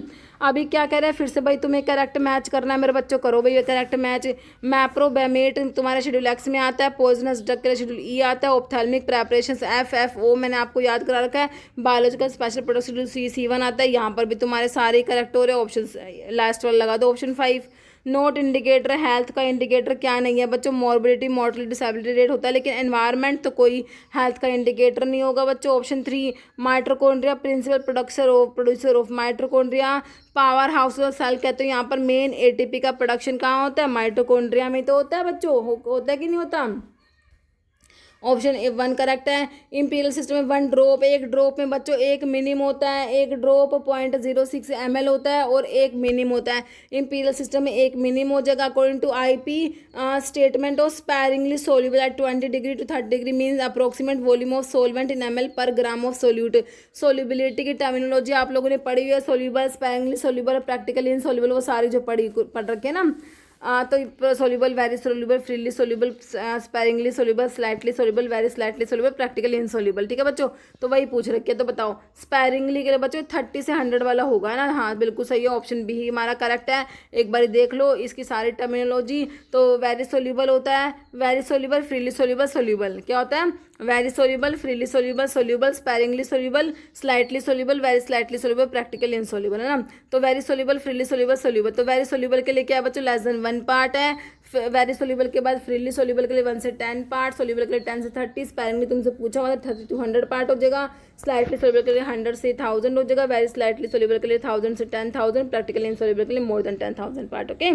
A: अभी क्या कह रहे हैं फिर से भाई, तुम्हें करेक्ट मैच करना है मेरे बच्चों, करो भाई करेक्ट मैच। मैप्रोबेमेट तुम्हारे शेड्यूल एक्स में आता है, पॉइजनस ड्रग के लिए शेड्यूल ई आता है, ऑप्थेल्मिक प्रेपरेशंस FFO मैंने आपको याद करा रखा है, biological special product schedule C1 आता है। यहाँ पर भी तुम्हारे सारे करेक्ट हो रहे हैं, ऑप्शन लास्ट वाला लगा दो, ऑप्शन 5। नोट इंडिकेटर, हेल्थ का इंडिकेटर क्या नहीं है बच्चों, मॉर्बिडिटी मोर्टलिटी डिसेबिलिटी रेट होता है, लेकिन एनवायरनमेंट तो कोई हेल्थ का इंडिकेटर नहीं होगा बच्चों, option 3। Mitochondria principal producer of mitochondria, power house of cell कहते हैं। यहाँ पर मेन ATP का प्रोडक्शन कहाँ होता है, माइटोकॉन्ड्रिया में तो होता है बच्चों, होता है कि नहीं होता, ऑप्शन 1 करेक्ट है। इंपीरियल सिस्टम में 1 ड्रॉप, एक ड्रॉप में बच्चों एक मिनिम होता है, एक ड्रॉप 0.06 ml होता है और एक मिनिम होता है। इंपीरियल सिस्टम में एक मिनिम हो जाएगा according to IP statement of sparingly soluble at 20 degree to 30 degree means approximate volume of solvent in ml per gram of solute. Solubility की टर्मिनोलॉजी आप लोगों ने पढ़ी हुई है, soluble, sparingly soluble, practically insoluble, वो सारी जो पढ़ रखे ना। तो soluble, very soluble, freely soluble, sparingly soluble, slightly soluble, very slightly soluble, practically insoluble. ठीक है बच्चों, तो वही पूछ रखे, तो बताओ स्पैरिंगली के लिए बच्चों 30 से 100 वाला होगा ना, हाँ बिल्कुल सही है, ऑप्शन बी ही हमारा करेक्ट है। एक बार देख लो इसकी सारी टर्मिनोलॉजी, तो वेरी सोल्यूबल होता है, very soluble, freely soluble, soluble क्या होता है, very soluble, freely soluble, soluble, sparingly soluble, slightly soluble, very slightly soluble, practically insoluble है ना। तो very soluble, freely soluble, soluble, तो वेरी सोल्यूबल के लिए क्या है बच्चों, लेस देन 1 पार्ट है। वेरी सोल्यूबल के बाद फ्रीली सोल्यूबल के लिए 1 से 10 पार्ट, सोल्यूबल के लिए 10 से 30, स्पैरिंगली तुमसे पूछा हुआ था 30 to 100 पार्ट हो जाएगा, स्लाइटली सोल्यूबल के लिए 100 से 1000 हो जाएगा, वेरी स्लाइटली सोल्यूबल के लिए 1000 से 10,000, प्रैक्टिकली इनसोल्यूबल के लिए मोर देन 10,000 पार्ट। ओके,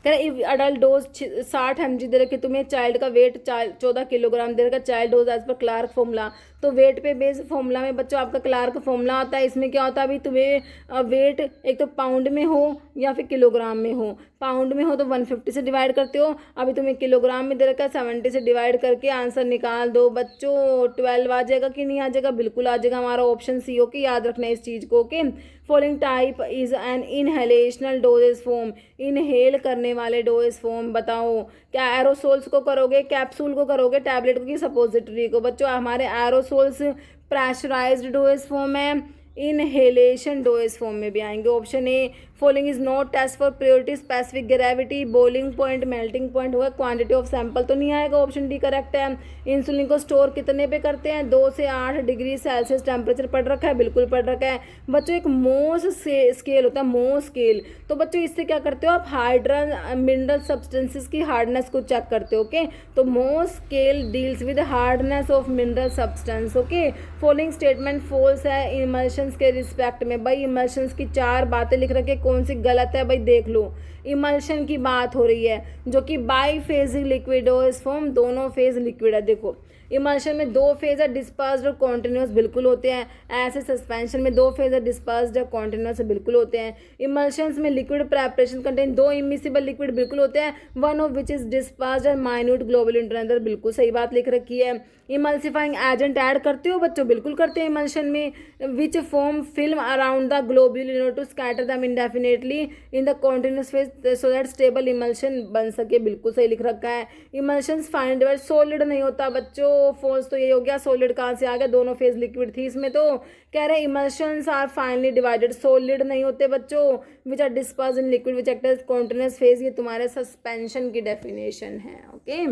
A: कह रहे इफ अडल्ट डोज 60 mg दे रखे, तुम्हें चाइल्ड का वेट 14 किलोग्राम दे रखा, child dose as per Clark formula. तो वेट पे बेस फॉर्मूला में बच्चों आपका क्लार्क फॉर्मूला होता है, इसमें क्या होता है, अभी तुम्हें वेट एक तो पाउंड में हो या फिर किलोग्राम में हो, पाउंड में हो तो 150 से डिवाइड करते हो, अभी तुम्हें किलोग्राम में दे रखा है 70 से डिवाइड करके आंसर निकाल दो बच्चों, 12 आ जाएगा कि नहीं आ जाएगा, बिल्कुल आ जाएगा, हमारा ऑप्शन सी। ओके, याद रखना है इस चीज़ को। Okay, following type is an inhalational doses form, inhale करने वाले डोजेज फॉर्म बताओ, क्या एरोसोल्स को करोगे, कैप्सूल को करोगे, टैबलेट को कि सपोजिटरी को। बच्चों हमारे एरोसोल्स प्रेशराइज्ड डोजेज फॉर्म है, इनहेलेशन डोएज फॉर्म में भी आएंगे। Option A following is not test for purity, specific gravity, boiling point, melting point होगा, क्वांटिटी ऑफ सैंपल तो नहीं आएगा, ऑप्शन डी करेक्ट है। इंसुलिन को स्टोर कितने पे करते हैं, 2 से 8 डिग्री सेल्सियस टेम्परेचर पढ़ रखा है, बिल्कुल पढ़ रखा है बच्चों। एक मोस स्केल होता है, मोस स्केल, तो बच्चों इससे क्या करते हो आप, हाइड्रन मिनरल सब्सटेंसेस की हार्डनेस को चेक करते हो। ओके, तो Mohs scale deals with hardness of mineral substance. Okay, following statement false है इमल्शंस के रिस्पेक्ट में। भाई इमल्शंस की 4 बातें लिख रखी है, कौन सी गलत है भाई देख लो। इमल्शन की बात हो रही है जो कि बाई फेजिक लिक्विड हो, इस फॉर्म दोनों फेज लिक्विड है। देखो इमल्शन में 2 फेज है, डिस्पर्स्ड और कॉन्टिन्यूस बिल्कुल होते हैं। ऐसे सस्पेंशन में 2 फेज है, डिस्पर्स्ड या कॉन्टिन्यूस बिल्कुल होते हैं। इमल्शंस में liquid preparation contain 2 immiscible liquid बिल्कुल होते हैं, one of which is dispersed and minute globulin to another, बिल्कुल सही बात लिख रखी है। इमल्सिफाइंग एजेंट ऐड करते हो बच्चों, बिल्कुल करते हैं इमल्शन में। Which form film around the globule in order to scatter them indefinitely in the continuous phase so that stable emulsion बन सके, बिल्कुल सही लिख रखा है। इमल्शंस फाइनली डिवाइड, सॉलिड नहीं होता बच्चों, फॉल्स तो ये हो गया। सॉलिड कहाँ से आ गया, दोनों फेज लिक्विड थी इसमें, तो कह रहे हैं emulsions are finely divided, solid नहीं होते बच्चों। Which are disperse in liquid which act as continuous phase, ये तुम्हारे सस्पेंशन की डेफिनेशन है। ओके,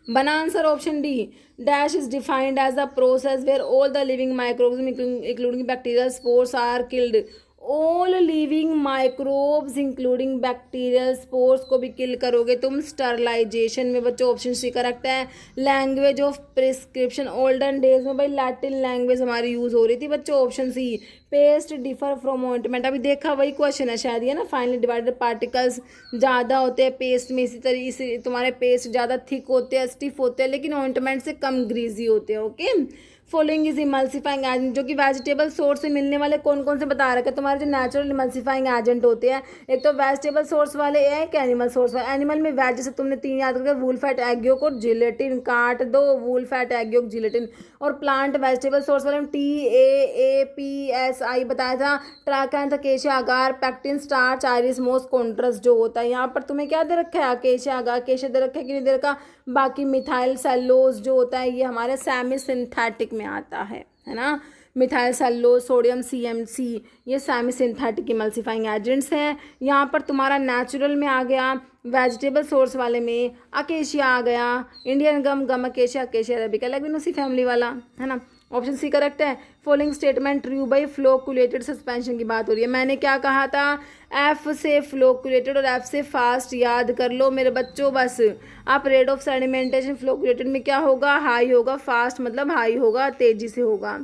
A: बना answer option D. Dash is defined as the process where all the living microbes including bacterial spores are killed. All living microbes including bacterial spores को भी kill करोगे तुम sterilization में बच्चों, ऑप्शन सी करेक्ट है। Language of prescription, olden days में भाई Latin language हमारी यूज हो रही थी बच्चों, option C. Paste differ from ointment, अभी देखा वही क्वेश्चन है शायद ये ना, फाइनली डिवाइडेड पार्टिकल्स ज़्यादा होते हैं पेस्ट में, इसी तरीके से तुम्हारे पेस्ट ज़्यादा थिक होते हैं, स्टिफ होते हैं, लेकिन ऑइंटमेंट से कम ग्रीजी होते हैं। Okay, following is emulsifying agent, जो कि वेजिटेबल सोर्स से मिलने वाले कौन कौन से बता रखे तुम्हारे जो नेचुरल इमल्सिफाइंग एजेंट होते हैं। एक तो वेजिटेबल सोर्स वाले एक एनिमल सोर्स वाले। एनिमल में वेज जैसे तुमने 3 याद करके, वूल फैट एग योक और जिलेटिन, काट दो wool fat egg yolk gelatin. और प्लांट वेजिटेबल सोर्स वाले में TAAPSI बताया था, ट्राकैंथ, अकेशिया अगार, पेक्टिन, स्टार्च, आयरिस मोस, कॉन्ट्रस जो होता है। यहाँ पर तुम्हें क्या दे रखा है, अकेशिया अगार, अकेशिया दे रखा है कि नहीं दे रखा। बाकी मिथाइल सेल्लोज जो होता है ये हमारे सेमी सिंथेटिक में आता है ना। मिथाइल सेल्लोज, सोडियम CMC, ये सेमी सिंथेटिक इमल्सिफाइंग एजेंट्स हैं। यहाँ पर तुम्हारा नेचुरल में आ गया, वेजिटेबल सोर्स वाले में अकेशिया आ गया, Indian gum acacia, acacia arabica leguminosae family वाला है ना, ऑप्शन सी करेक्ट है। Following statement true by flocculated suspension की बात हो रही है। मैंने क्या कहा था, F से फ्लोकुलेटेड और F से फास्ट याद कर लो मेरे बच्चों बस। आप रेट ऑफ सेडिमेंटेशन फ्लोकुलेटेड में क्या होगा, हाई होगा, फास्ट मतलब हाई होगा, तेजी से होगा।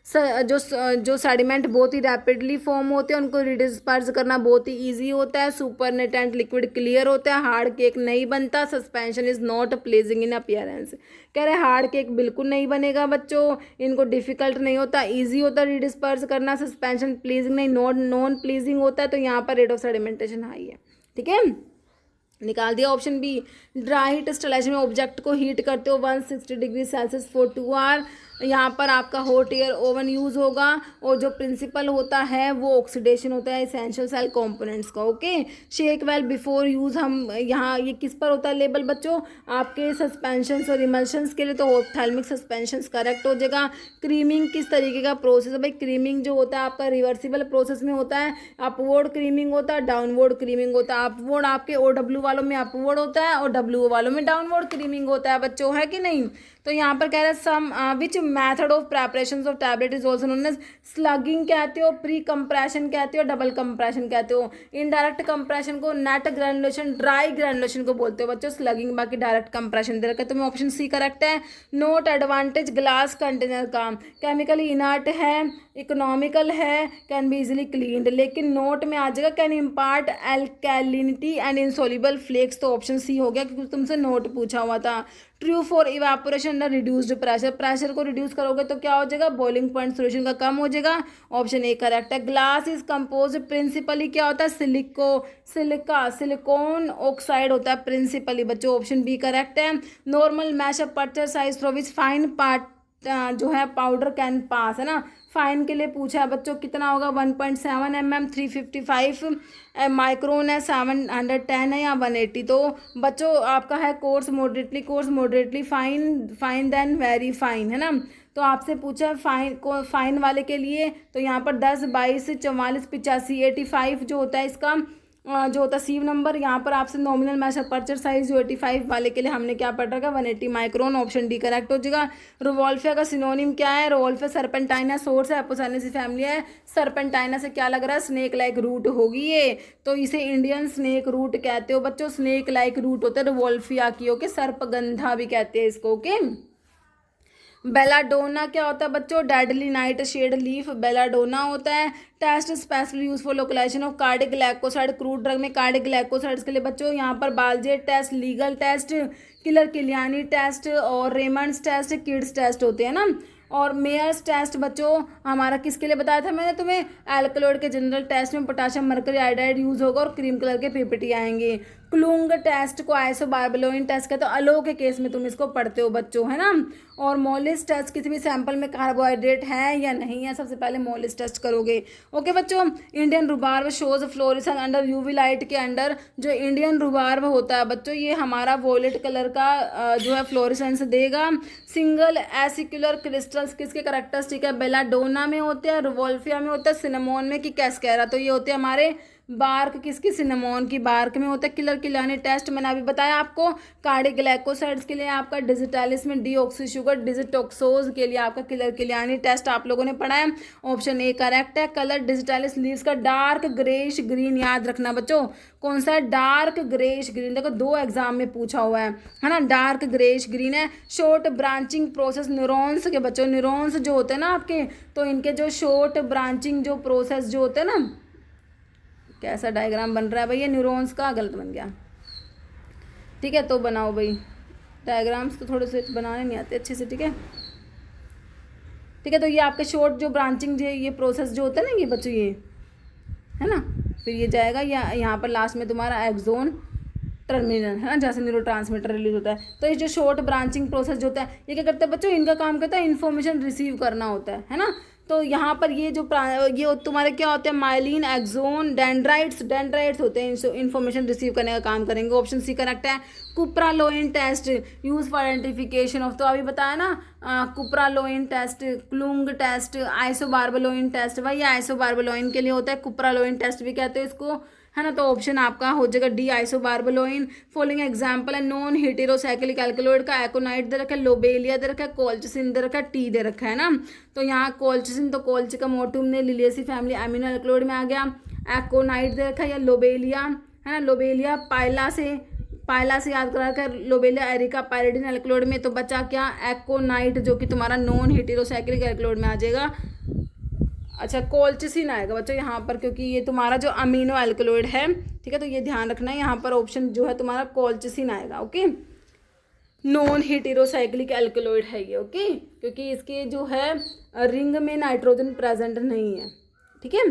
A: जो सेडिमेंट बहुत ही रैपिडली फॉर्म होते हैं उनको डिस्पर्स करना बहुत ही इजी होता है। सुपरनेटेंट लिक्विड क्लियर होता है, हार्ड केक नहीं बनता। Suspension is not pledging in appearance, कह रहे हार्ड केक बिल्कुल नहीं बनेगा बच्चों, इनको डिफिकल्ट नहीं होता, इजी होता है डिस्पर्स करना। सस्पेंशन प्लीजिंग नहीं, नॉन प्लीजिंग होता है, तो यहाँ पर रेट ऑफ सेडिमेंटेशन हाई है। ठीक है, निकाल दिया option B. Dry heat sterilization में ऑब्जेक्ट को हीट करते हो 160 डिग्री सेल्सियस फॉर 2 आवर। यहाँ पर आपका हॉट एयर ओवन यूज़ होगा, और जो प्रिंसिपल होता है वो ऑक्सीडेशन होता है एसेंशियल सेल कंपोनेंट्स का। Okay, shake well before use, हम यहाँ ये किस पर होता है लेबल बच्चों, आपके सस्पेंशंस और इमल्शंस के लिए, तो ऑप्थेल्मिक सस्पेंशंस करेक्ट हो जाएगा। क्रीमिंग किस तरीके का प्रोसेस है भाई, क्रीमिंग जो होता है आपका रिवर्सिबल प्रोसेस में होता है। अपवर्ड क्रीमिंग होता है, डाउनवर्ड क्रीमिंग होता है। अपवर्ड आपके OW वालों में अपवर्ड होता है और WO वालों में डाउनवर्ड क्रीमिंग होता है बच्चों, है कि नहीं। तो यहाँ पर कह रहे हैं some which method of preparation of tablet is also known as slugging कहते हो, प्री कंप्रेशन कहते हो, डबल कंप्रेशन कहते हो। इनडायरेक्ट कंप्रेशन को नेट ग्रैनुलेशन, ड्राई ग्रैनुलेशन को बोलते हो बच्चों, स्लगिंग बाकी डायरेक्ट कंप्रेशन दे रखा है। तो मैं ऑप्शन सी करेक्ट है। नोट एडवांटेज ग्लास कंटेनर का, केमिकली इनर्ट है, इकोनॉमिकल है, कैन बी इजिली क्लीन्ड, लेकिन नोट में आ जाएगा can impart alkalinity and insoluble flakes, तो ऑप्शन सी हो गया क्योंकि तुमसे नोट पूछा हुआ था। True for evaporation under reduced pressure, pressure को रिड्यूस करोगे तो क्या हो जाएगा, बॉइलिंग पॉइंट सोल्यूशन का कम हो जाएगा, ऑप्शन ए करेक्ट है। ग्लास इज कंपोज प्रिंसिपली क्या होता है, सिलिकॉन ऑक्साइड होता है प्रिंसिपली बच्चों, ऑप्शन बी करेक्ट है। Normal mesh aperture size through which fine part जो है पाउडर कैन पास, है ना, फाइन के लिए पूछा है बच्चों कितना होगा, 1.7 mm, 355 माइक्रोन है, 710 है या 180। तो बच्चों आपका है coarse moderately fine then very fine, है ना। तो आपसे पूछा है फाइन वाले के लिए, तो यहाँ पर 10, 22, 44, 85, 85 जो होता है इसका जो होता है सीव नंबर। यहाँ पर आपसे नॉमिनल मैच अपर्चर साइज जो 85 वाले के लिए हमने क्या पढ़ रखा, 180 माइक्रोन, ऑप्शन डी करेक्ट हो जाएगा। रोवोल्फिया का सिनोनिम क्या है, रोवोल्फिया सर्पेंटाइना सोर्स है, एपोसाइनेसी फैमिली है। सर्पेंटाइना से क्या लग रहा है, स्नेक लाइक रूट होगी ये, तो इसे इंडियन स्नेक रूट कहते हो बच्चों, स्नेक लाइक रूट होता है रोवोल्फिया की, ओके। सर्पगंधा भी कहते हैं इसको, ओके। बेलाडोना क्या होता है बच्चों, deadly nightshade leaf belladonna होता है। Test specially use for localization of cardiac glycoside, crude drug में कार्डिक ग्लाइकोसाइड्स के लिए बच्चों यहाँ पर Baljet test, legal test, Keller Kiliani test और रेमंड्स टेस्ट, किड्स टेस्ट होते हैं ना। और मेयर्स टेस्ट बच्चों हमारा किसके लिए बताया था मैंने तुम्हें, एल्कलॉइड के जनरल टेस्ट में पोटाशियम मर्करी आयोडाइड यूज होगा और क्रीम कलर के पीपीटी आएंगे। क्लूंग टेस्ट को आइसोबार्बलोइन टेस्ट कहते हो, अलो के केस में तुम इसको पढ़ते हो बच्चों, है ना। और मोलिस टेस्ट, किसी भी सैंपल में कार्बोहाइड्रेट है या नहीं है, सबसे पहले मोलिस टेस्ट करोगे, ओके बच्चों। Indian rhubarb shows fluorescence under UV light के अंडर, जो इंडियन रुबार्व होता है बच्चों ये हमारा वॉलेट कलर का जो है फ्लोरिसेंस देगा। सिंगल एसिकुलर क्रिस्टल्स किसके कैरेक्टरिस्टिक है, बेलाडोना में होते हैं, रोवोल्फिया में होता है, सिनेमोन में कि कैस्केरा, तो ये होते हैं हमारे बार्क, किसकी, सिनेमोन की बार्क में होता है। किलर किलियानी टेस्ट मैंने अभी बताया आपको, कार्डिक ग्लाइकोसाइड्स के लिए आपका डिजिटालिस में डीऑक्सी शुगर, डिजिटोक्सोज के लिए आपका किलर किलियानी टेस्ट आप लोगों ने पढ़ा है, ऑप्शन ए करेक्ट है। कलर डिजिटालिस लीव्स का डार्क ग्रेश ग्रीन, याद रखना बच्चों कौन सा है, डार्क ग्रेश ग्रीन, देखो 2 एग्जाम में पूछा हुआ है ना, डार्क ग्रेश ग्रीन है। शॉर्ट ब्रांचिंग प्रोसेस न्यूरॉन्स के बच्चों, न्यूरॉन्स जो होते हैं ना आपके, तो इनके जो शॉर्ट ब्रांचिंग जो प्रोसेस जो होते हैं ना, कैसा डायग्राम बन रहा है भैया, न्यूरॉन्स का गलत बन गया, ठीक है तो बनाओ भाई, डायग्राम्स तो थोड़े से बनाने नहीं आते अच्छे से, ठीक है ठीक है। तो ये आपके शॉर्ट जो ब्रांचिंग जो ये प्रोसेस जो होता है ना ये बच्चों, ये है ना, फिर ये जाएगा यहाँ पर लास्ट में तुम्हारा एक्सोन टर्मिनल, है ना, जहाँ से न्यूरोट्रांसमीटर रिलीज होता है। तो ये जो शॉर्ट ब्रांचिंग प्रोसेस जो होता है ये क्या करते हैं बच्चों, इनका काम करता है इन्फॉर्मेशन रिसीव करना होता है ना। तो यहाँ पर ये जो ये तुम्हारे क्या होते हैं, माइलिन, एक्सोन, डेंड्राइट्स होते हैं, इन्फॉर्मेशन रिसीव करने का काम करेंगे, ऑप्शन सी करेक्ट है। Cupraloin test use for identification of, तो अभी बताया ना cupraloin test, Klunge test, isobarbaloin test, भाई ये आइसोबार्बलोइन के लिए होता है, कुप्रालोइन टेस्ट भी कहते हैं इसको, है ना। तो ऑप्शन आपका हो जाएगा डी आइसोबार्बलोइन। फॉलोइंग एग्जांपल है नॉन हेटेरोसाइक्लिक एल्कलॉइड का, एकोनाइट दे रखा है, लोबेलिया दे रखा है, कोल्चिसिन दे रखा है, टी दे रखा है ना। तो यहाँ कोल्चिसिन तो कोल्चिका मोटुम ने लिलियसी फैमिली एमिनो एल्कलॉइड में आ गया। एकोनाइट दे रखा है या लोबेलिया, है ना, लोबेलिया पायला से याद करा कर, लोबेलिया एरिका पायरिडिन एल्कलॉइड में, तो बचा क्या, एकोनाइट जो कि तुम्हारा नॉन हेटेरोसाइक्लिक एल्कलॉइड में आ जाएगा। अच्छा कोल्चिसिन आएगा बच्चों यहाँ पर, क्योंकि ये तुम्हारा जो अमीनो एल्कलॉइड है, ठीक है, तो ये ध्यान रखना है, यहाँ पर ऑप्शन जो है तुम्हारा कोल्चिसिन आएगा, ओके। नॉन हेटेरोसाइक्लिक एल्कलॉइड है ये, ओके, क्योंकि इसके जो है रिंग में नाइट्रोजन प्रेजेंट नहीं है, ठीक है।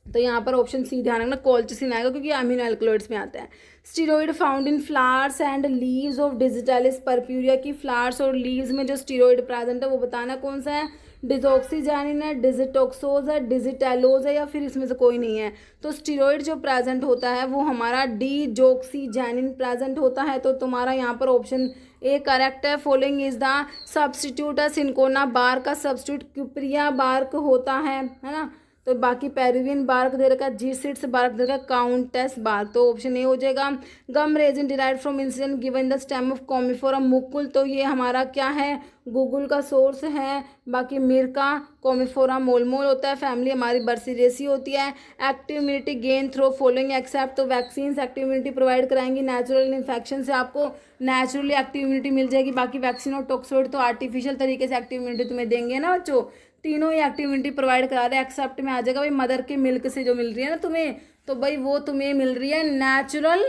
A: तो यहाँ पर ऑप्शन सी ध्यान रखना, कोल्चिसिन आएगा क्योंकि अमीनो एल्कलॉइड्स में आता है। Steroid found in flowers and leaves of digitalis purpurea, की फ्लावर्स और लीव्स में जो स्टीरॉइड प्रेजेंट है वो बताना कौन सा है, डिजॉक्सीजैनिन है, डिजिटोक्सोज है, डिजिटैलोज है, या फिर इसमें से कोई नहीं है। तो स्टीरॉइड जो प्रेजेंट होता है वो हमारा डिजॉक्सीजैनिन प्रेजेंट होता है, तो तुम्हारा यहाँ पर ऑप्शन ए करेक्ट है। फॉलोइंग इज द सब्सटीट्यूट है, सिंकोना बार्क का सब्सटीट्यूट क्यूप्रिया बार्क होता है ना। तो बाकी पेरुवियन बार्क दे रखा है, जीसिड्स बार्क दे रखा है, काउंटेस बार्क, तो ऑप्शन ए हो जाएगा। Gum resin derived from incident given the stem of Commiphora mukul, तो ये हमारा क्या है, गूगल का सोर्स है। बाकी मिर्का कॉमिफोरा मोलमोल होता है, फैमिली हमारी बर्सीरेसी होती है। Active immunity gain through following except, तो वैक्सीन एक्टिव इम्यूनिटी प्रोवाइड कराएंगी, नेचुरल इन्फेक्शन से आपको नेचुरली एक्टिव इम्यूनिटी मिल जाएगी। बाकी वैक्सीन और टॉक्सोइड तो आर्टिफिशियल तरीके से एक्टिव इम्यूनिटी तुम्हें देंगे ना बच्चों, तीनों ही एक्टिव इम्यूनिटी प्रोवाइड करा रहे हैं। एक्सेप्ट में आ जाएगा भाई मदर के मिल्क से जो मिल रही है ना तुम्हें, तो भाई वो तुम्हें मिल रही है नेचुरल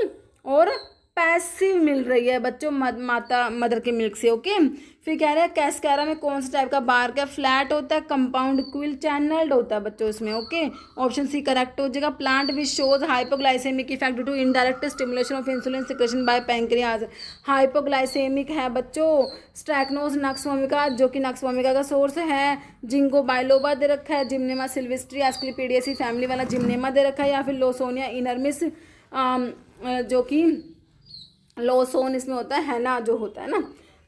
A: और पैसिव मिल रही है बच्चों माता मदर के मिल्क से, ओके। फिर कह रहे हैं कैस्कैरा में कौन सा टाइप का बार्क है, फ्लैट होता है, कंपाउंड क्विल चैनल्ड होता है बच्चों इसमें, ओके। ऑप्शन सी करेक्ट हो जाएगा। Plant which shows hypoglycaemic effect due to indirect stimulation of insulin secretion by pancreas, hypoglycaemic है बच्चों। स्ट्रैक्नोज नक्स वोमिका जो कि नक्स वोमिका का सोर्स है। जिंगो बाइलोबा दे रखा है, जिम्नेमा सिल्वेस्ट्री एस्क्लिपीडियसी फैमिली वाला जिम्नेमा दे रखा है, या फिर लोसोनिया इनर्मिस जो कि लोसोन इसमें होता है ना जो होता है ना।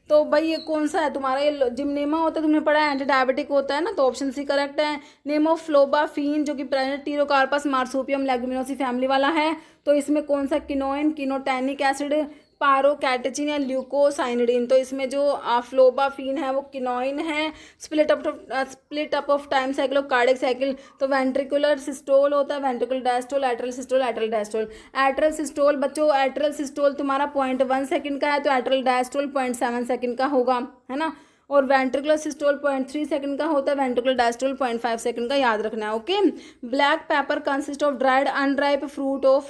A: तो भाई ये कौन सा है तुम्हारा, ये जिमनेमा होता है, तुमने पढ़ा है, एंटी डायबिटिक होता है ना, तो ऑप्शन सी करेक्ट है। नेमोफ्लोबाफीन जो कि टीरोकार्पस मार्सुपियम लेगुमिनोसी फैमिली वाला है, तो इसमें कौन सा, किनोइन, किनोटैनिक एसिड, पायरोकैटेचिन या ल्यूकोसाइनिडिन, तो इसमें जो फ्लोबाफीन है वो किनोइन है। Split up of time cycle of cardiac cycle, तो वेंट्रिकुलर सिस्टोल होता है, ventricular diastole, atrial systole, atrial diastole. Atrial systole बच्चों, एट्रल सिस्टोल तुम्हारा 0.1 सेकंड का है, तो एट्रल डायस्टोल 0.7 सेकंड का होगा, है ना। और वेंट्रिकुलर सिस्टोल 0.3 सेकंड का होता है, वेंट्रिकुलर डायस्टोल 0.5 सेकंड का, याद रखना है। Okay. Black pepper consist of dried unripe fruit of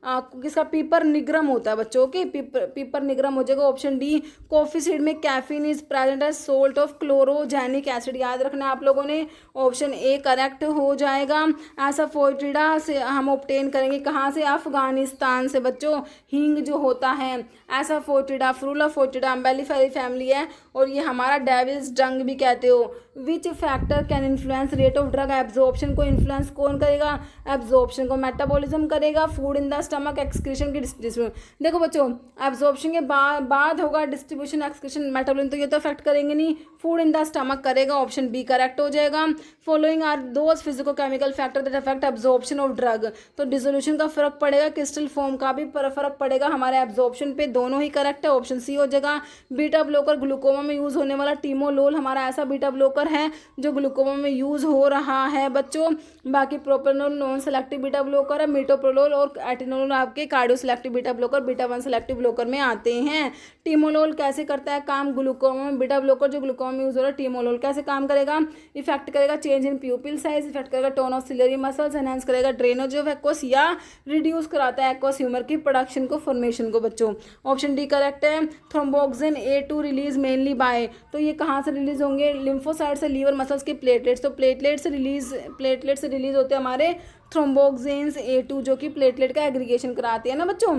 A: किसका, पीपर निग्रम होता है बच्चों। ओके, पीपर निग्रम हो जाएगा ऑप्शन डी। कॉफी सीड में caffeine is present as salt of chlorogenic acid, याद रखना है आप लोगों ने, ऑप्शन ए करेक्ट हो जाएगा। ऐसा फोइटिडा से हम ऑब्टेन करेंगे कहाँ से, अफगानिस्तान से बच्चों। हींग जो होता है, ऐसा फोइटिडा, फ्रूला फोइटिडा एम्बेलिफेरी फैमिली है, और ये हमारा डेविल्स डंग भी कहते हो। Which factor can influence rate of drug absorption, को इन्फ्लुएंस कौन करेगा, एब्जॉर्प्शन को मेटाबॉलिज्म करेगा, food in the stomach, excretion की डिस्ट्रीब्यूशन। देखो बच्चों, एब्जॉर्प्शन के बाद होगा डिस्ट्रीब्यूशन, एक्सक्रीशन, मेटाबॉलिज्म, तो ये तो अफेक्ट करेंगे नहीं, फूड इन द स्टमक करेगा, ऑप्शन बी करेक्ट हो जाएगा। Following are those physico chemical factor that affect absorption of drug, तो डिसोल्यूशन का फर्क पड़ेगा, क्रिस्टल फॉर्म का भी फर्क पड़ेगा हमारे एब्जॉर्प्शन पे, दोनों ही करेक्ट है, ऑप्शन सी हो जाएगा। बीटा ब्लॉकर, ग्लूकोमा में यूज होने वाला टीमोलोल हमारा ऐसा बीटा ब्लॉकर है जो ग्लूकोमा में यूज हो रहा है बच्चों। बाकी propanol non selective beta blocker है, मीटोप्रोलोल और एटिनोल आपके cardio selective beta blocker, beta 1 selective blocker में आते हैं। टीमोलोल कैसे करता है काम ग्लूकोमा में, बीटा ब्लॉकर जो ग्लूकोमा में यूज हो रहा है, टीमोलोल कैसे काम करेगा, इफेक्ट करेगा change in pupil size, effect करेगा tone of ciliary muscles, enhance करेगा ड्रेनेज ऑफ एक्वस या रिड्यूस कराता है एक्वस ह्यूमर की प्रोडक्शन को, फॉर्मेशन को बच्चों, ऑप्शन डी करेक्ट है। Thromboxane A2 release mainly by, तो ये कहाँ से रिलीज होंगे, लिम्फोसाइट से, लीवर मसल्स के प्लेटलेट्स, तो प्लेटलेट से रिलीज होते हैं हमारे थ्रोम्बोक्सिन्स A2 जो कि प्लेटलेट का एग्रीगेशन कराते हैं ना बच्चों।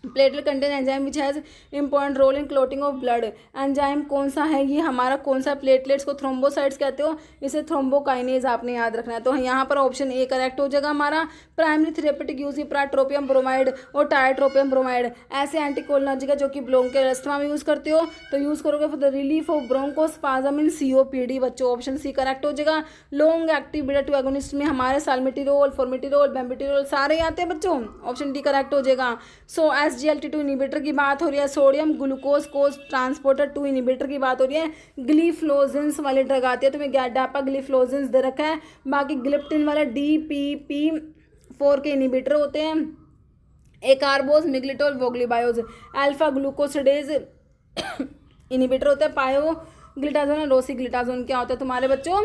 A: Platelet contain enzyme which has important role in clotting of blood, enzyme कौन सा है, ये हमारा कौन सा, प्लेटलेट्स को थ्रोम्बोसाइट्स कहते हो, इसे थ्रोम्बोकाइनेज आपने याद रखना है, तो यहाँ पर ऑप्शन ए करेक्ट हो जाएगा हमारा। प्राइमरी थेरेपेटिक यूज ट्रोपियम ब्रोमाइड और टायट्रोपियम ब्रोमाइड, ऐसे एंटीकोलिनर्जिक है जो कि ब्रोंकोएस्थमा में यूज करते हो, तो यूज करोगे for the relief of bronchospasm in COPD बच्चों, ऑप्शन सी करेक्ट हो जाएगा। लॉन्ग एक्टिव बीटा 2 एगोनिस्ट में हमारे साल्मिटिरोल, फॉर्मिटिरोल, बेम्बिटिरोल सारे आते हैं बच्चों, ऑप्शन डी करेक्ट हो जाएगा। सो SGLT2 इनिबिटर की बात हो रही है, सोडियम ग्लूकोज कोज ट्रांसपोर्टर 2 इनिबिटर की बात हो रही है, ग्लिफ्लोजिन्स वाले ड्रग आते हैं, तुम्हें डापा ग्लिफ्लोजिन्स दे रखा है, बाकी ग्लिप्टिन वाला DPP4 के इनिबिटर होते हैं, एकार्बोज, मिग्लिटोल, वोग्लीबायोज, अल्फा ग्लूकोसिडेज इनिबिटर होता है, पायो ग्लिटाजोन और रोसीग्लिटाजोन क्या होता है तुम्हारे बच्चों,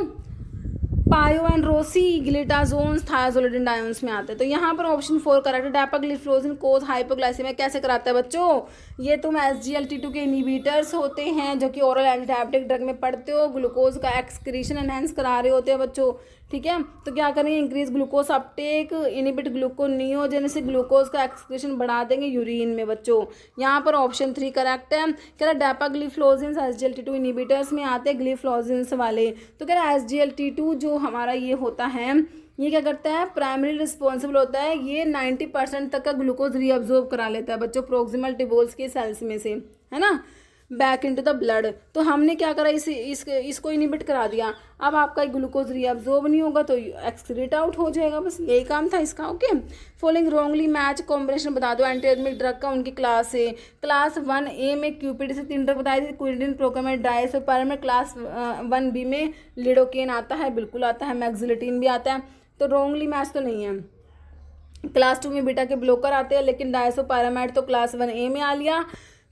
A: पायो एंड रोसी ग्लिटाजोन्स थायाजोलिडिन डायोन्स में आते हैं, तो यहाँ पर ऑप्शन 4 करेक्ट है। डापाग्लिफ्लोजिन कोज हाइपोग्लाइसेमिया कैसे कराता है बच्चों, ये तुम SGLT2 के इनिबिटर्स होते हैं जो कि ओरल एंटीडायबिटिक ड्रग में पढ़ते हो, ग्लूकोज का एक्सक्रीशन एनहांस करा रहे होते हैं बच्चों, ठीक है। तो क्या करेंगे, increase glucose Uptake, inhibit gluconeogenesis, glucose का एक्सक्रीशन बढ़ा देंगे यूरिन में बच्चों, यहाँ पर ऑप्शन 3 करेक्ट है। कह रहा डापाग्लिफ्लोजिन SGLT2 इनिबिटर्स में आते हैं ग्लिफ्लोजिन्स वाले, तो कह रहा SGLT2 जो हमारा ये होता है, ये क्या करता है, प्राइमरी रिस्पॉन्सिबल होता है, ये 90% तक का ग्लूकोज रीअब्जॉर्ब करा लेता है बच्चों प्रोक्सिमल टिबोल्स के सेल्स में से, है ना, बैक इनटू द ब्लड। तो हमने क्या करा, इसको इनिबिट करा दिया, अब आपका ग्लूकोज रीअब्जॉर्ब नहीं होगा तो एक्सक्रीट आउट हो जाएगा, बस यही काम था इसका। Okay, following wrongly match combination बता दो एंटीरिथमिक ड्रग का उनकी क्लास से। क्लास 1A में क्यूपिड से 3 ड्रग बताई थी, क्विडिन, प्रोकामेट, डायसोपायरामाइड। क्लास 1B में लिडोकेन आता है, बिल्कुल आता है, मैक्सिलिटीन भी आता है, तो रॉन्गली मैच तो नहीं है। क्लास 2 में बीटा के ब्लॉकर आते हैं, लेकिन डायसोपायरामाइड तो क्लास 1A में आ लिया।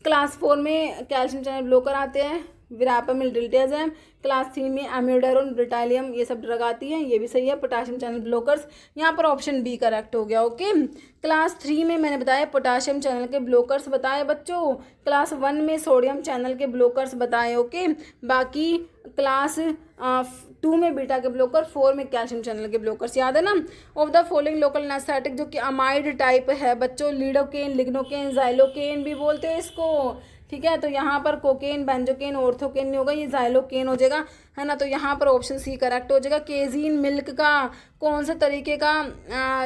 A: क्लास 4 में कैल्शियम चैनल ब्लॉकर आते हैं, विरापामिल, डिल्टेजम। क्लास 3 में एम्योडारोन, ब्रिटालियम, ये सब ड्रग आती हैं, ये भी सही है, पोटाशियम चैनल ब्लॉकर्स, यहाँ पर ऑप्शन बी करेक्ट हो गया। ओके, क्लास 3 में मैंने बताया पोटाशियम चैनल के ब्लॉकर्स बताए बच्चों, क्लास 1 में सोडियम चैनल के ब्लॉकर्स बताए। ओके, बाकी क्लास 2 में बीटा के ब्लॉकर, 4 में कैल्शियम चैनल के ब्लॉकर्स, याद है ना। Of the following local anaesthetic जो कि अमाइड टाइप है बच्चों, लिडोकेन, लिग्नोकेन, जाइलोकेन भी बोलते हैं इसको, ठीक है। तो यहाँ पर कोकेन, बेंजोकेन, ऑर्थोकेन नहीं होगा, ये जाइलोकेन हो जाएगा, है ना। तो यहाँ पर ऑप्शन सी करेक्ट हो जाएगा। केजीन मिल्क का कौन से तरीके का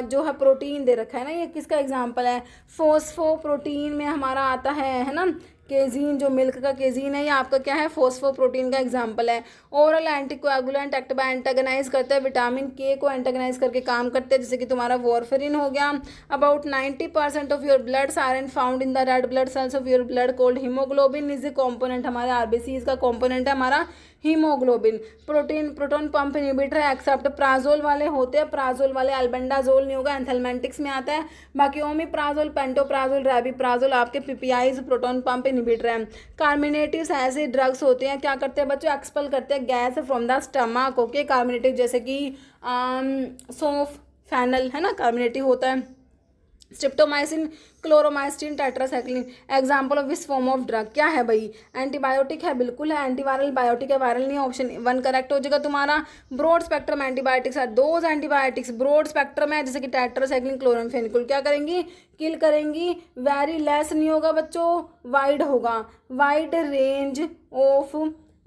A: जो है प्रोटीन दे रखा है ना, ये किसका एग्जाम्पल है, फोस्फो प्रोटीन में हमारा आता है ना। केजीन, जो मिल्क का केजीन है, ये आपका क्या है, फोस्फोप्रोटीन का एग्जाम्पल है। ओरल एंटीकोएगुलेंट एक्ट बाय एंटागनाइज करते हैं विटामिन के को एंटागनाइज करके काम करते हैं, जैसे कि तुम्हारा वॉरफेरिन हो गया। About 90% of your bloods iron found in the red blood cells of your blood cold haemoglobin is a component, हमारे आरबीसी का कॉम्पोनेंट है हमारा हीमोग्लोबिन। प्रोटोन पंप इनहिबिटर है एक्सेप्ट प्राजोल वाले होते हैं, प्राजोल वाले, अल्बेंडाजोल नहीं होगा, एंथेलमेंटिक्स में आता है। बाकी ओमिप्राजोल, पेंटोप्राजोल, रैबिप्राजोल आपके पीपीआईज प्रोटोन पंप इनहिबिटर है। कार्मिनेटिव्स ऐसे ड्रग्स होते हैं, क्या करते हैं बच्चों, एक्सपेल करते हैं gas from the stomach. Okay, carminative जैसे कि सौंफ, फेनल है ना, कार्मिनेटिव होता है। Streptomycin, chloromycetin, tetracycline, example of this form of drug क्या है भाई, एंटीबायोटिक है, बिल्कुल है, एंटीवायरल बायोटिक है, वायरल नहीं है, ऑप्शन 1 करेक्ट हो जाएगा तुम्हारा। ब्रॉड स्पेक्ट्रम एंटीबायोटिक्स है, दोज एंटीबायोटिक्स ब्रॉड स्पेक्ट्रम है, जैसे कि टेट्रासाइक्लिन, क्लोरामफेनिकोल, क्या करेंगी, किल करेंगी। वेरी लेस नहीं होगा बच्चों, वाइड होगा, wide range of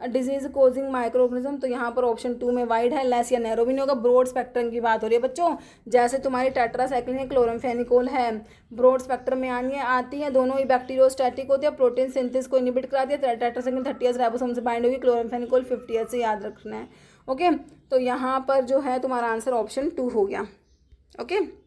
A: disease causing microorganism, तो यहाँ पर ऑप्शन 2 में वाइड है, लेस या नैरो भी नहीं होगा, ब्रॉड स्पेक्ट्रम की बात हो रही है बच्चों। जैसे तुम्हारी टेट्रासाइक्लिन है, क्लोरामफेनिकोल है, ब्रॉड स्पेक्ट्रम में आती है, दोनों ही बैक्टीरियोस्टैटिक होती है, प्रोटीन सिंथेसिस को इनहिबिट कराती है। टेट्रासाइक्लिन 30 राइबोसोम से बाइंड होगी, क्लोरामफेनिकोल 50 से याद रखना है। ओके, तो यहाँ पर जो है तुम्हारा आंसर ऑप्शन 2 हो गया। ओके।